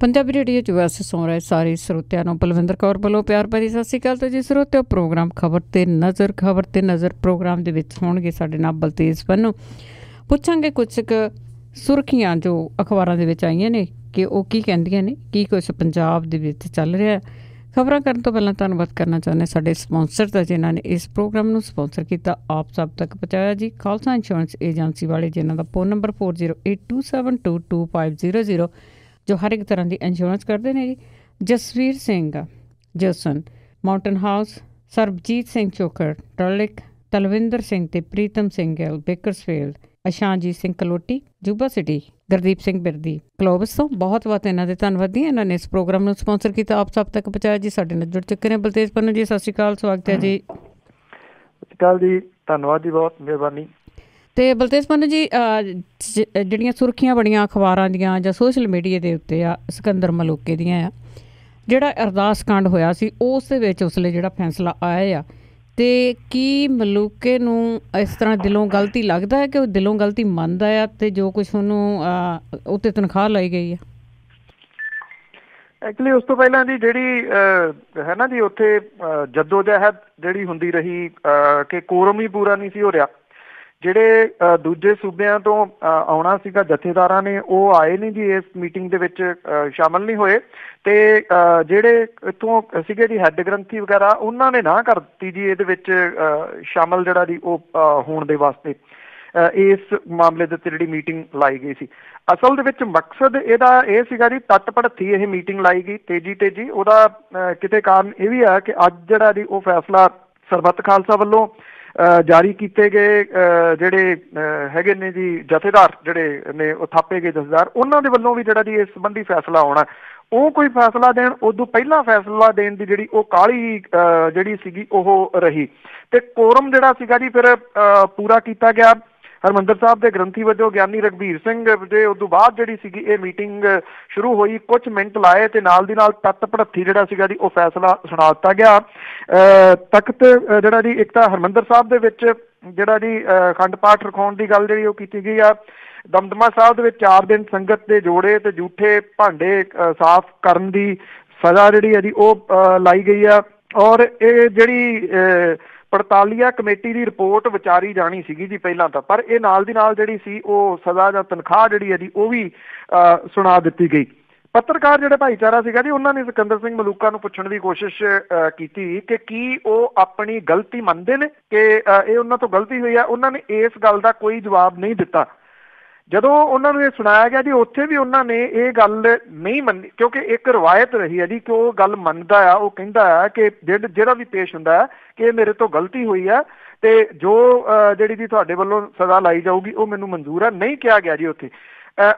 Punjabi radio 'ਚ ਵੈਸੇ ਸੁਣ ਰਹੇ ਸਾਰੇ ਸਰੋਤਿਆਂ ਨੂੰ ਬਲਵਿੰਦਰ ਕੌਰ ਵੱਲੋਂ ਪਿਆਰ ਭਰੀ ਸਤਿ ਸ਼੍ਰੀ ਅਕਾਲ। ਤੇ ਜੀ ਸਰੋਤਿਓ, ਪ੍ਰੋਗਰਾਮ ਖਬਰ ਤੇ ਨਜ਼ਰ ਪ੍ਰੋਗਰਾਮ ਦੇ ਵਿੱਚ ਹੋਣਗੇ ਸਾਡੇ ਨਾਲ ਬਲਤੇਜ ਪੰਨੂ। ਪੁੱਛਾਂਗੇ ਕੁਛ ਕੁ ਸੁਰਖੀਆਂ ਜੋ ਅਖਬਾਰਾਂ ਦੇ ਵਿੱਚ ਆਈਆਂ ਨੇ ਕਿ ਉਹ ਕੀ ਕਹਿੰਦੀਆਂ ਨੇ, ਕੀ ਕੁਛ ਪੰਜਾਬ ਦੇ ਵਿੱਚ ਚੱਲ ਰਿਹਾ। ਖਬਰਾਂ ਕਰਨ ਤੋਂ ਪਹਿਲਾਂ ਧੰਨਵਾਦ ਕਰਨਾ ਚਾਹੁੰਦੇ ਸਾਡੇ ਸਪੋਂਸਰ ਦਾ, ਜਿਨ੍ਹਾਂ ਨੇ ਇਸ ਪ੍ਰੋਗਰਾਮ ਨੂੰ ਸਪੋਂਸਰ ਕੀਤਾ, ਆਪ ਸਭ ਤੱਕ ਪਹੁੰਚਾਇਆ ਜੀ। ਖਾਲਸਾ ਇੰਸ਼ੋਰੈਂਸ ਏਜੰਸੀ ਵਾਲੇ, ਜਿਨ੍ਹਾਂ ਦਾ ਫ਼ੋਨ ਨੰਬਰ 4082722500, ਜੋ ਹਰ ਇੱਕ ਤਰ੍ਹਾਂ ਦੀ ਇੰਸ਼ੋਰੈਂਸ ਕਰਦੇ ਨੇ ਜੀ। ਜਸਵੀਰ ਸਿੰਘ ਜੋਸਨ, ਮਾਊਂਟਨ ਹਾਊਸ, ਸਰਬਜੀਤ ਸਿੰਘ ਚੋਕਰ ਟਰਲਿਕ, ਤਲਵਿੰਦਰ ਸਿੰਘ ਤੇ ਪ੍ਰੀਤਮ ਸਿੰਘ ਗਿੱਲ ਬੇਕਰਸਫੀਲਡ, ਅਸ਼ਾਨਜੀਤ ਸਿੰਘ ਕਲੋਟੀ ਜੂਬਾ ਸਿਟੀ, ਗੁਰਦੀਪ ਸਿੰਘ ਬਿਰਦੀ ਕਲੋਬਸ ਤੋਂ ਬਹੁਤ ਬਹੁਤ ਇਹਨਾਂ ਦੇ ਧੰਨਵਾਦੀ। ਇਹਨਾਂ ਨੇ ਇਸ ਪ੍ਰੋਗਰਾਮ ਨੂੰ ਸਪੋਂਸਰ ਕੀਤਾ, ਆਪ ਸਭ ਤੱਕ ਪਹੁੰਚਾਇਆ ਜੀ। ਸਾਡੇ ਨਾਲ ਜੁੜ ਚੁੱਕੇ ਨੇ ਬਲਤੇਜ ਪੰਨੂ ਜੀ। ਸਤਿ ਸ਼੍ਰੀ ਅਕਾਲ, ਸਵਾਗਤ ਹੈ ਜੀ। ਸਤਿ ਸ਼੍ਰੀ ਅਕਾਲ ਜੀ, ਧੰਨਵਾਦ ਜੀ, ਬਹੁਤ ਮਿਹਰਬਾਨੀ। ਅਤੇ ਬਲਤੇਜ ਪੰਨੂ ਜੀ, ਜਿਹੜੀਆਂ ਸੁਰਖੀਆਂ ਬੜੀਆਂ ਅਖਬਾਰਾਂ ਦੀਆਂ ਜਾਂ ਸੋਸ਼ਲ ਮੀਡੀਆ ਦੇ ਉੱਤੇ ਆ, ਸਿਕੰਦਰ ਮਲੂਕੇ ਦੀਆਂ ਆ, ਜਿਹੜਾ ਅਰਦਾਸ ਕਾਂਡ ਹੋਇਆ ਸੀ ਉਸ ਦੇ ਵਿੱਚ ਉਸਲੇ ਜਿਹੜਾ ਫੈਸਲਾ ਆਇਆ ਆ, ਅਤੇ ਕੀ ਮਲੂਕੇ ਨੂੰ ਇਸ ਤਰ੍ਹਾਂ ਦਿਲੋਂ ਗਲਤੀ ਲੱਗਦਾ ਹੈ ਕਿ ਉਹ ਦਿਲੋਂ ਗਲਤੀ ਮੰਨਦਾ ਆ ਅਤੇ ਜੋ ਕੁਛ ਉਹਨੂੰ ਉੱਤੇ ਤਨਖਾਹ ਲਾਈ ਗਈ ਆ? ਐਕਚੁਅਲੀ ਉਸ ਤੋਂ ਪਹਿਲਾਂ ਦੀ ਜਿਹੜੀ ਹੈ ਨਾ ਜੀ, ਉੱਥੇ ਜੱਦੋ ਜਹਿਦ ਜਿਹੜੀ ਹੁੰਦੀ ਰਹੀ ਕਿ ਕੋਰਮ ਹੀ ਪੂਰਾ ਨਹੀਂ ਸੀ ਹੋ ਰਿਹਾ। ਜਿਹੜੇ ਦੂਜੇ ਸੂਬਿਆਂ ਤੋਂ ਆਉਣਾ ਸੀਗਾ ਜਥੇਦਾਰਾਂ ਨੇ, ਉਹ ਆਏ ਨਹੀਂ ਜੀ, ਇਸ ਮੀਟਿੰਗ ਦੇ ਵਿੱਚ ਸ਼ਾਮਲ ਨਹੀਂ ਹੋਏ। ਅਤੇ ਜਿਹੜੇ ਇੱਥੋਂ ਸੀਗੇ ਜੀ ਹੈੱਡ ਗ੍ਰੰਥੀ ਵਗੈਰਾ, ਉਹਨਾਂ ਨੇ ਨਾ ਕਰ ਦਿੱਤੀ ਜੀ ਇਹਦੇ ਵਿੱਚ ਸ਼ਾਮਲ ਜਿਹੜਾ ਜੀ ਉਹ ਹੋਣ ਦੇ ਵਾਸਤੇ। ਇਸ ਮਾਮਲੇ ਦੇ ਉੱਤੇ ਜਿਹੜੀ ਮੀਟਿੰਗ ਲਾਈ ਗਈ ਸੀ, ਅਸਲ ਦੇ ਵਿੱਚ ਮਕਸਦ ਇਹਦਾ ਇਹ ਸੀਗਾ ਜੀ, ਤੱਟ ਭੜੱਥੀ ਇਹ ਮੀਟਿੰਗ ਲਾਈ ਗਈ ਤੇਜ਼ੀ। ਉਹਦਾ ਕਿਤੇ ਕਾਰਨ ਇਹ ਵੀ ਆ ਕਿ ਅੱਜ ਜਿਹੜਾ ਜੀ ਉਹ ਫੈਸਲਾ ਸਰਬੱਤ ਖਾਲਸਾ ਵੱਲੋਂ ਜਾਰੀ ਕੀਤੇ ਗਏ ਜਿਹੜੇ ਹੈਗੇ ਨੇ ਜੀ ਜਥੇਦਾਰ, ਜਿਹੜੇ ਨੇ ਉਹ ਥਾਪੇ ਗਏ ਜਥੇਦਾਰ, ਉਹਨਾਂ ਦੇ ਵੱਲੋਂ ਵੀ ਜਿਹੜਾ ਜੀ ਇਸ ਸੰਬੰਧੀ ਫੈਸਲਾ ਆਉਣਾ, ਉਹ ਕੋਈ ਫੈਸਲਾ ਦੇਣ ਉਦੋਂ ਪਹਿਲਾਂ ਫੈਸਲਾ ਦੇਣ ਦੀ ਜਿਹੜੀ ਉਹ ਕਾਹਲੀ ਜਿਹੜੀ ਸੀਗੀ ਉਹ ਰਹੀ। ਤੇ ਕੋਰਮ ਜਿਹੜਾ ਸੀਗਾ ਜੀ ਫਿਰ ਪੂਰਾ ਕੀਤਾ ਗਿਆ। ਹਰਿਮੰਦਰ ਸਾਹਿਬ ਦੇ ਗ੍ਰੰਥੀ ਵਜੋਂ ਗਿਆਨੀ ਰਘਬੀਰ ਸਿੰਘ ਦੇ ਉਦੋਂ ਬਾਅਦ ਜਿਹੜੀ ਸੀਗੀ ਇਹ ਮੀਟਿੰਗ ਸ਼ੁਰੂ ਹੋਈ, ਕੁਝ ਮਿੰਟ ਲਾਏ ਤੇ ਨਾਲ ਦੀ ਨਾਲ ਤੱਤ ਭੜੱਥੀ ਜਿਹੜਾ ਸੀਗਾ ਜੀ ਉਹ ਫੈਸਲਾ ਸੁਣਾ ਦਿੱਤਾ ਗਿਆ। ਤਖਤ ਜਿਹੜਾ ਜੀ, ਇੱਕ ਤਾਂ ਹਰਿਮੰਦਰ ਸਾਹਿਬ ਦੇ ਵਿੱਚ ਜਿਹੜਾ ਜੀ ਅਖੰਡ ਪਾਠ ਰਖਾਉਣ ਦੀ ਗੱਲ ਜਿਹੜੀ ਉਹ ਕੀਤੀ ਗਈ ਆ। ਦਮਦਮਾ ਸਾਹਿਬ ਦੇ ਵਿੱਚ 4 ਦਿਨ ਸੰਗਤ ਦੇ ਜੋੜੇ ਤੇ ਜੂਠੇ ਭਾਂਡੇ ਸਾਫ਼ ਕਰਨ ਦੀ ਸਜ਼ਾ ਜਿਹੜੀ ਹੈ ਜੀ ਉਹ ਲਾਈ ਗਈ ਆ। ਔਰ ਇਹ ਜਿਹੜੀ ਪੜਤਾਲੀਆ ਕਮੇਟੀ ਦੀ ਰਿਪੋਰਟ ਵਿਚਾਰੀ ਜਾਣੀ ਸੀਗੀ ਜੀ ਪਹਿਲਾਂ ਤਾਂ, ਪਰ ਇਹ ਨਾਲ ਦੀ ਨਾਲ ਜਿਹੜੀ ਸੀ ਉਹ ਸਜ਼ਾ ਜਾਂ ਤਨਖਾਹ ਜਿਹੜੀ ਹੈ ਜੀ ਉਹ ਵੀ ਸੁਣਾ ਦਿੱਤੀ ਗਈ। ਪੱਤਰਕਾਰ ਜਿਹੜੇ ਭਾਈਚਾਰਾ ਸੀਗਾ ਜੀ, ਉਹਨਾਂ ਨੇ ਸਿਕੰਦਰ ਸਿੰਘ ਮਲੂਕਾ ਨੂੰ ਪੁੱਛਣ ਦੀ ਕੋਸ਼ਿਸ਼ ਕੀਤੀ ਕਿ ਕੀ ਉਹ ਆਪਣੀ ਗਲਤੀ ਮੰਨਦੇ ਨੇ ਕਿ ਇਹ ਉਹਨਾਂ ਤੋਂ ਗਲਤੀ ਹੋਈ ਆ। ਉਹਨਾਂ ਨੇ ਇਸ ਗੱਲ ਦਾ ਕੋਈ ਜਵਾਬ ਨਹੀਂ ਦਿੱਤਾ। ਜਦੋਂ ਉਹਨਾਂ ਨੂੰ ਇਹ ਸੁਣਾਇਆ ਗਿਆ ਜੀ, ਉੱਥੇ ਵੀ ਉਹਨਾਂ ਨੇ ਇਹ ਗੱਲ ਨਹੀਂ ਮੰਨੀ, ਕਿਉਂਕਿ ਇੱਕ ਰਵਾਇਤ ਰਹੀ ਹੈ ਜੀ ਕਿ ਉਹ ਗੱਲ ਮੰਨਦਾ ਆ, ਉਹ ਕਹਿੰਦਾ ਆ ਕਿ ਜਿਹੜਾ ਵੀ ਪੇਸ਼ ਹੁੰਦਾ ਹੈ ਕਿ ਇਹ ਮੇਰੇ ਤੋਂ ਗਲਤੀ ਹੋਈ ਆ ਤੇ ਜੋ ਜਿਹੜੀ ਜੀ ਤੁਹਾਡੇ ਵੱਲੋਂ ਸਜ਼ਾ ਲਾਈ ਜਾਊਗੀ ਉਹ ਮੈਨੂੰ ਮਨਜ਼ੂਰ ਹੈ। ਨਹੀਂ ਕਿਹਾ ਗਿਆ ਜੀ ਉੱਥੇ।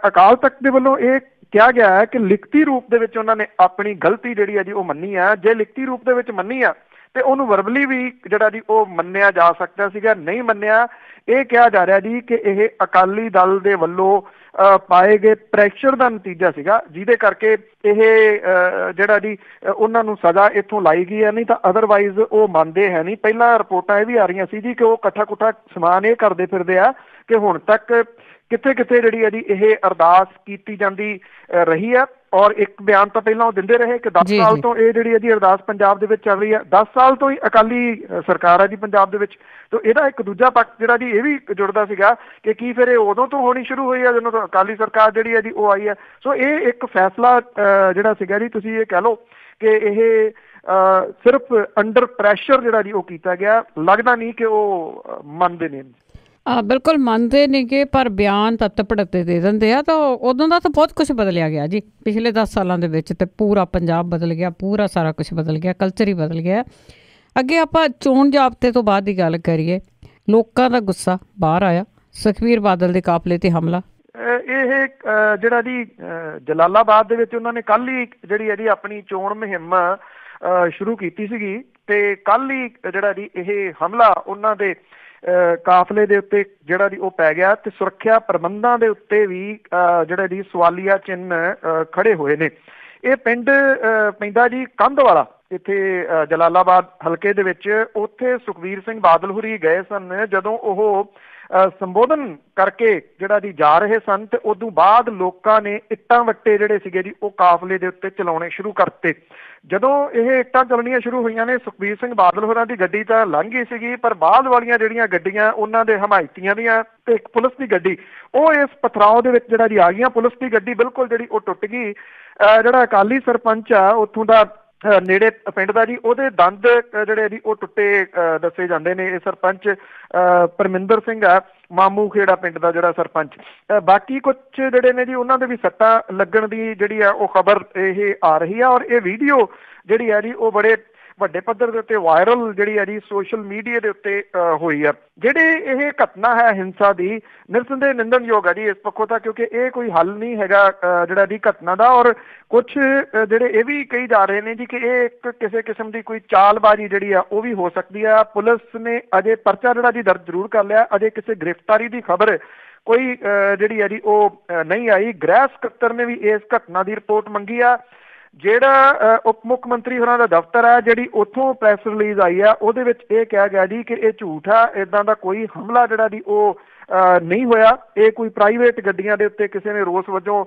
ਅਕਾਲ ਤਖਤ ਦੇ ਵੱਲੋਂ ਇਹ ਕਿਹਾ ਗਿਆ ਹੈ ਕਿ ਲਿਖਤੀ ਰੂਪ ਦੇ ਵਿੱਚ ਉਹਨਾਂ ਨੇ ਆਪਣੀ ਗਲਤੀ ਜਿਹੜੀ ਹੈ ਜੀ ਉਹ ਮੰਨੀ ਆ। ਜੇ ਲਿਖਤੀ ਰੂਪ ਦੇ ਵਿੱਚ ਮੰਨੀ ਆ ਤੇ ਉਹਨੂੰ ਵਰਬਲੀ ਵੀ ਜਿਹੜਾ ਜੀ ਉਹ ਮੰਨਿਆ ਜਾ ਸਕਦਾ ਸੀਗਾ। ਨਹੀਂ ਮੰਨਿਆ, ਇਹ ਕਿਹਾ ਜਾ ਰਿਹਾ ਜੀ ਕਿ ਇਹ ਅਕਾਲੀ ਦਲ ਦੇ ਵੱਲੋਂ ਪਾਏ ਗਏ ਪ੍ਰੈਸ਼ਰ ਦਾ ਨਤੀਜਾ ਸੀਗਾ, ਜਿਹਦੇ ਕਰਕੇ ਇਹ ਜਿਹੜਾ ਜੀ ਉਹਨਾਂ ਨੂੰ ਸਜ਼ਾ ਇੱਥੋਂ ਲਾਈ ਗਈ ਹੈ। ਨਹੀਂ ਤਾਂ ਅਦਰਵਾਈਜ਼ ਉਹ ਮੰਨਦੇ ਹੈ ਨਹੀਂ। ਪਹਿਲਾਂ ਰਿਪੋਰਟਾਂ ਇਹ ਵੀ ਆ ਰਹੀਆਂ ਸੀ ਜੀ ਕਿ ਉਹ ਇਕੱਠਾ ਸਮਾਨ ਇਹ ਕਰਦੇ ਫਿਰਦੇ ਆ ਕਿ ਹੁਣ ਤੱਕ ਕਿੱਥੇ ਜਿਹੜੀ ਹੈ ਜੀ ਇਹ ਅਰਦਾਸ ਕੀਤੀ ਜਾਂਦੀ ਰਹੀ ਹੈ। ਔਰ ਇੱਕ ਬਿਆਨ ਤਾਂ ਪਹਿਲਾਂ ਉਹ ਦਿੰਦੇ ਰਹੇ ਕਿ 10 ਸਾਲ ਤੋਂ ਇਹ ਜਿਹੜੀ ਹੈ ਜੀ ਅਰਦਾਸ ਪੰਜਾਬ ਦੇ ਵਿੱਚ ਚੱਲ ਰਹੀ ਹੈ। 10 ਸਾਲ ਤੋਂ ਹੀ ਅਕਾਲੀ ਸਰਕਾਰ ਹੈ ਜੀ ਪੰਜਾਬ ਦੇ ਵਿੱਚ। ਤਾਂ ਇਹਦਾ ਇੱਕ ਦੂਜਾ ਪੱਖ ਜਿਹੜਾ ਜੀ ਇਹ ਵੀ ਜੁੜਦਾ ਸੀਗਾ ਕਿ ਕੀ ਫਿਰ ਇਹ ਉਦੋਂ ਤੋਂ ਹੋਣੀ ਸ਼ੁਰੂ ਹੋਈ ਹੈ ਜਦੋਂ ਤੋਂ ਅਕਾਲੀ ਸਰਕਾਰ ਜਿਹੜੀ ਹੈ ਜੀ ਉਹ ਆਈ ਹੈ। ਸੋ ਇਹ ਇੱਕ ਫੈਸਲਾ ਜਿਹੜਾ ਸੀਗਾ ਜੀ, ਤੁਸੀਂ ਇਹ ਕਹਿ ਲਓ ਕਿ ਇਹ ਸਿਰਫ ਅੰਡਰ ਪ੍ਰੈਸ਼ਰ ਜਿਹੜਾ ਜੀ ਉਹ ਕੀਤਾ ਗਿਆ। ਲੱਗਦਾ ਨਹੀਂ ਕਿ ਉਹ ਮੰਨਦੇ ਨੇ। ਬਿਲਕੁਲ ਮੰਨਦੇ ਨੇਗੇ, ਪਰ ਬਿਆਨ ਤੱਤ ਭੜੱਤੇ ਦੇ ਦਿੰਦੇ ਆ। ਤਾਂ ਉਦੋਂ ਦਾ ਤਾਂ ਬਹੁਤ ਕੁਛ ਬਦਲਿਆ ਗਿਆ ਜੀ ਪਿਛਲੇ 10 ਸਾਲਾਂ ਦੇ ਵਿੱਚ, ਤੇ ਪੂਰਾ ਪੰਜਾਬ ਬਦਲ ਗਿਆ, ਪੂਰਾ ਸਾਰਾ ਕੁਛ ਬਦਲ ਗਿਆ, ਕਲਚਰ ਹੀ ਬਦਲ ਗਿਆ। ਅੱਗੇ ਆਪਾਂ ਚੋਣ ਜ਼ਾਬਤੇ ਤੋਂ ਬਾਅਦ ਦੀ ਗੱਲ ਕਰੀਏ, ਲੋਕਾਂ ਦਾ ਗੁੱਸਾ ਬਾਹਰ ਆਇਆ, ਸੁਖਬੀਰ ਬਾਦਲ ਦੇ ਕਾਫਲੇ ਤੇ ਹਮਲਾ। ਇਹ ਜਿਹੜਾ ਜੀ ਜਲਾਲਾਬਾਦ ਦੇ ਵਿੱਚ ਉਹਨਾਂ ਨੇ ਕੱਲ੍ਹ ਹੀ ਜਿਹੜੀ ਹੈ ਜੀ ਆਪਣੀ ਚੋਣ ਮੁਹਿੰਮ ਸ਼ੁਰੂ ਕੀਤੀ ਸੀਗੀ, ਤੇ ਕੱਲ੍ਹ ਹੀ ਜਿਹੜਾ ਜੀ ਇਹ ਹਮਲਾ ਉਹਨਾਂ ਦੇ ਕਾਫਲੇ ਦੇ ਉੱਤੇ ਜਿਹੜਾ ਜੀ ਉਹ ਪੈ ਗਿਆ। ਤੇ ਸੁਰੱਖਿਆ ਪ੍ਰਬੰਧਾਂ ਦੇ ਉੱਤੇ ਵੀ ਜਿਹੜਾ ਜੀ ਸਵਾਲੀਆ ਚਿੰਨ੍ਹ ਖੜੇ ਹੋਏ ਨੇ। ਇਹ ਪਿੰਡ ਪੈਂਦਾ ਜੀ ਕੰਧਵਾਲਾ, ਇੱਥੇ ਜਲਾਲਾਬਾਦ ਹਲਕੇ ਦੇ ਵਿੱਚ। ਉੱਥੇ ਸੁਖਬੀਰ ਸਿੰਘ ਬਾਦਲ ਹੁਰੀ ਗਏ ਸਨ ਜਦੋਂ ਉਹ ਸੰਬੋਧਨ ਕਰਕੇ ਜਿਹੜਾ ਜੀ ਜਾ ਰਹੇ ਸਨ ਤੇ ਉਦੋਂ ਬਾਅਦ ਲੋਕਾਂ ਨੇ ਇੱਟਾਂ ਵੱਟੇ ਜਿਹੜੇ ਸੀਗੇ ਜੀ ਉਹ ਕਾਫਲੇ ਦੇ ਉੱਤੇ ਚਲਾਉਣੇ ਸ਼ੁਰੂ ਕਰਤੇ। ਜਦੋਂ ਇਹ ਇੱਟਾਂ ਚੱਲਣੀਆਂ ਸ਼ੁਰੂ ਹੋਈਆਂ ਨੇ, ਸੁਖਬੀਰ ਸਿੰਘ ਬਾਦਲ ਹੋਰਾਂ ਦੀ ਗੱਡੀ ਤਾਂ ਲੰਘ ਗਈ ਸੀਗੀ, ਪਰ ਬਾਅਦ ਵਾਲੀਆਂ ਜਿਹੜੀਆਂ ਗੱਡੀਆਂ ਉਹਨਾਂ ਦੇ ਹਮਾਇਤੀਆਂ ਦੀਆਂ ਤੇ ਇੱਕ ਪੁਲਿਸ ਦੀ ਗੱਡੀ ਉਹ ਇਸ ਪਥਰਾਓ ਦੇ ਵਿੱਚ ਜਿਹੜਾ ਜੀ ਆ ਗਈਆਂ। ਪੁਲਿਸ ਦੀ ਗੱਡੀ ਬਿਲਕੁਲ ਜਿਹੜੀ ਉਹ ਟੁੱਟ ਗਈ। ਜਿਹੜਾ ਅਕਾਲੀ ਸਰਪੰਚ ਆ ਉੱਥੋਂ ਦਾ ਨੇੜੇ ਪਿੰਡ ਦਾ ਜੀ, ਉਹਦੇ ਦੰਦ ਜਿਹੜੇ ਜੀ ਉਹ ਟੁੱਟੇ ਦੱਸੇ ਜਾਂਦੇ ਨੇ। ਇਹ ਸਰਪੰਚ ਪਰਮਿੰਦਰ ਸਿੰਘ ਆ, ਮਾਮੂ ਖੇੜਾ ਪਿੰਡ ਦਾ ਜਿਹੜਾ ਸਰਪੰਚ। ਬਾਕੀ ਕੁਝ ਜਿਹੜੇ ਨੇ ਜੀ ਉਹਨਾਂ ਦੇ ਵੀ ਸੱਟਾਂ ਲੱਗਣ ਦੀ ਜਿਹੜੀ ਆ ਉਹ ਖਬਰ ਇਹ ਆ ਰਹੀ ਆ। ਔਰ ਇਹ ਵੀਡੀਓ ਜਿਹੜੀ ਆ ਜੀ ਉਹ ਬੜੇ ਵੱਡੇ ਪੱਧਰ ਦੇ ਉੱਤੇ ਵਾਇਰਲ ਜਿਹੜੀ ਆ ਜੀ ਸੋਸ਼ਲ ਮੀਡੀਆ ਦੇ ਉੱਤੇ ਹੋਈ ਆ। ਜਿਹੜੇ ਇਹ ਘਟਨਾ ਹੈ ਹਿੰਸਾ ਦੀ, ਨਿਰਸੰਦੇਹ ਨਿੰਦਣਯੋਗ ਆ ਜੀ ਇਸ ਪੱਖੋਂ ਤਾਂ, ਕਿਉਂਕਿ ਇਹ ਕੋਈ ਹੱਲ ਨਹੀਂ ਹੈਗਾ ਜਿਹੜਾ ਦੀ ਘਟਨਾ ਦਾ। ਔਰ ਕੁਝ ਜਿਹੜੇ ਇਹ ਵੀ ਕਹੀ ਜਾ ਰਹੇ ਨੇ ਜੀ ਕਿ ਇਹ ਇੱਕ ਕਿਸੇ ਕਿਸਮ ਦੀ ਕੋਈ ਚਾਲਬਾਜ਼ੀ ਜਿਹੜੀ ਆ ਉਹ ਵੀ ਹੋ ਸਕਦੀ ਆ। ਪੁਲਿਸ ਨੇ ਅਜੇ ਪਰਚਾ ਜਿਹੜਾ ਜੀ ਦਰਜ ਜ਼ਰੂਰ ਕਰ ਲਿਆ, ਅਜੇ ਕਿਸੇ ਗ੍ਰਿਫਤਾਰੀ ਦੀ ਖਬਰ ਕੋਈ ਜਿਹੜੀ ਆ ਜੀ ਉਹ ਨਹੀਂ ਆਈ। ਗ੍ਰਹਿ ਸਕੱਤਰ ਨੇ ਵੀ ਇਸ ਘਟਨਾ ਦੀ ਰਿਪੋਰਟ ਮੰਗੀ ਆ। ਜਿਹੜਾ ਉਪ ਮੁੱਖ ਮੰਤਰੀ ਹੋਰਾਂ ਦਾ ਦਫ਼ਤਰ ਹੈ, ਜਿਹੜੀ ਉੱਥੋਂ ਪ੍ਰੈਸ ਰਿਲੀਜ਼ ਆਈ ਆ, ਉਹਦੇ ਵਿੱਚ ਇਹ ਕਿਹਾ ਗਿਆ ਜੀ ਕਿ ਇਹ ਝੂਠ ਆ, ਇੱਦਾਂ ਦਾ ਕੋਈ ਹਮਲਾ ਜਿਹੜਾ ਜੀ ਉਹ ਨਹੀਂ ਹੋਇਆ। ਇਹ ਕੋਈ ਪ੍ਰਾਈਵੇਟ ਗੱਡੀਆਂ ਦੇ ਉੱਤੇ ਕਿਸੇ ਨੇ ਰੋਸ ਵਜੋਂ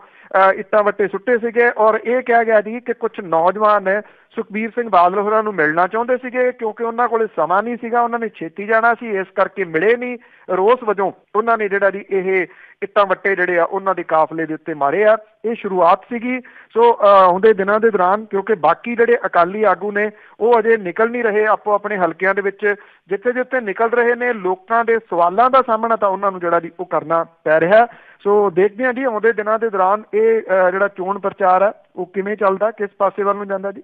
ਇੱਟਾਂ ਵੱਟੇ ਸੁੱਟੇ ਸੀਗੇ। ਔਰ ਇਹ ਕਿਹਾ ਗਿਆ ਜੀ ਕਿ ਕੁਝ ਨੌਜਵਾਨ ਸੁਖਬੀਰ ਸਿੰਘ ਬਾਦਲ ਹੋਰਾਂ ਨੂੰ ਮਿਲਣਾ ਚਾਹੁੰਦੇ ਸੀਗੇ, ਕਿਉਂਕਿ ਉਹਨਾਂ ਕੋਲ ਸਮਾਂ ਨਹੀਂ ਸੀਗਾ, ਉਹਨਾਂ ਨੇ ਛੇਤੀ ਜਾਣਾ ਸੀ, ਇਸ ਕਰਕੇ ਮਿਲੇ ਨਹੀਂ। ਰੋਸ ਵਜੋਂ ਉਹਨਾਂ ਨੇ ਜਿਹੜਾ ਜੀ ਇਹ ਇੱਟਾਂ ਵੱਟੇ ਜਿਹੜੇ ਆ ਉਹਨਾਂ ਦੇ ਕਾਫਲੇ ਦੇ ਉੱਤੇ ਮਾਰੇ ਆ। ਇਹ ਸ਼ੁਰੂਆਤ ਸੀਗੀ। ਸੋ ਆਉਂਦੇ ਦਿਨਾਂ ਦੇ ਦੌਰਾਨ, ਕਿਉਂਕਿ ਬਾਕੀ ਜਿਹੜੇ ਅਕਾਲੀ ਆਗੂ ਨੇ ਉਹ ਅਜੇ ਨਿਕਲ ਨਹੀਂ ਰਹੇ ਆਪੋ ਆਪਣੇ ਹਲਕਿਆਂ ਦੇ ਵਿੱਚ, ਜਿੱਥੇ ਜਿੱਥੇ ਨਿਕਲ ਰਹੇ ਨੇ ਲੋਕਾਂ ਦੇ ਸਵਾਲਾਂ ਦਾ ਸਾਹਮਣਾ ਤਾਂ ਉਹਨਾਂ ਨੂੰ ਜਿਹੜਾ ਜੀ ਉਹ ਕਰਨਾ ਪੈ ਰਿਹਾ। ਸੋ ਦੇਖਦੇ ਹਾਂ ਜੀ ਆਉਂਦੇ ਦਿਨਾਂ ਦੇ ਦੌਰਾਨ ਇਹ ਜਿਹੜਾ ਚੋਣ ਪ੍ਰਚਾਰ ਹੈ ਉਹ ਕਿਵੇਂ ਚੱਲਦਾ, ਕਿਸ ਪਾਸੇ ਵੱਲ ਨੂੰ ਜਾਂਦਾ ਜੀ।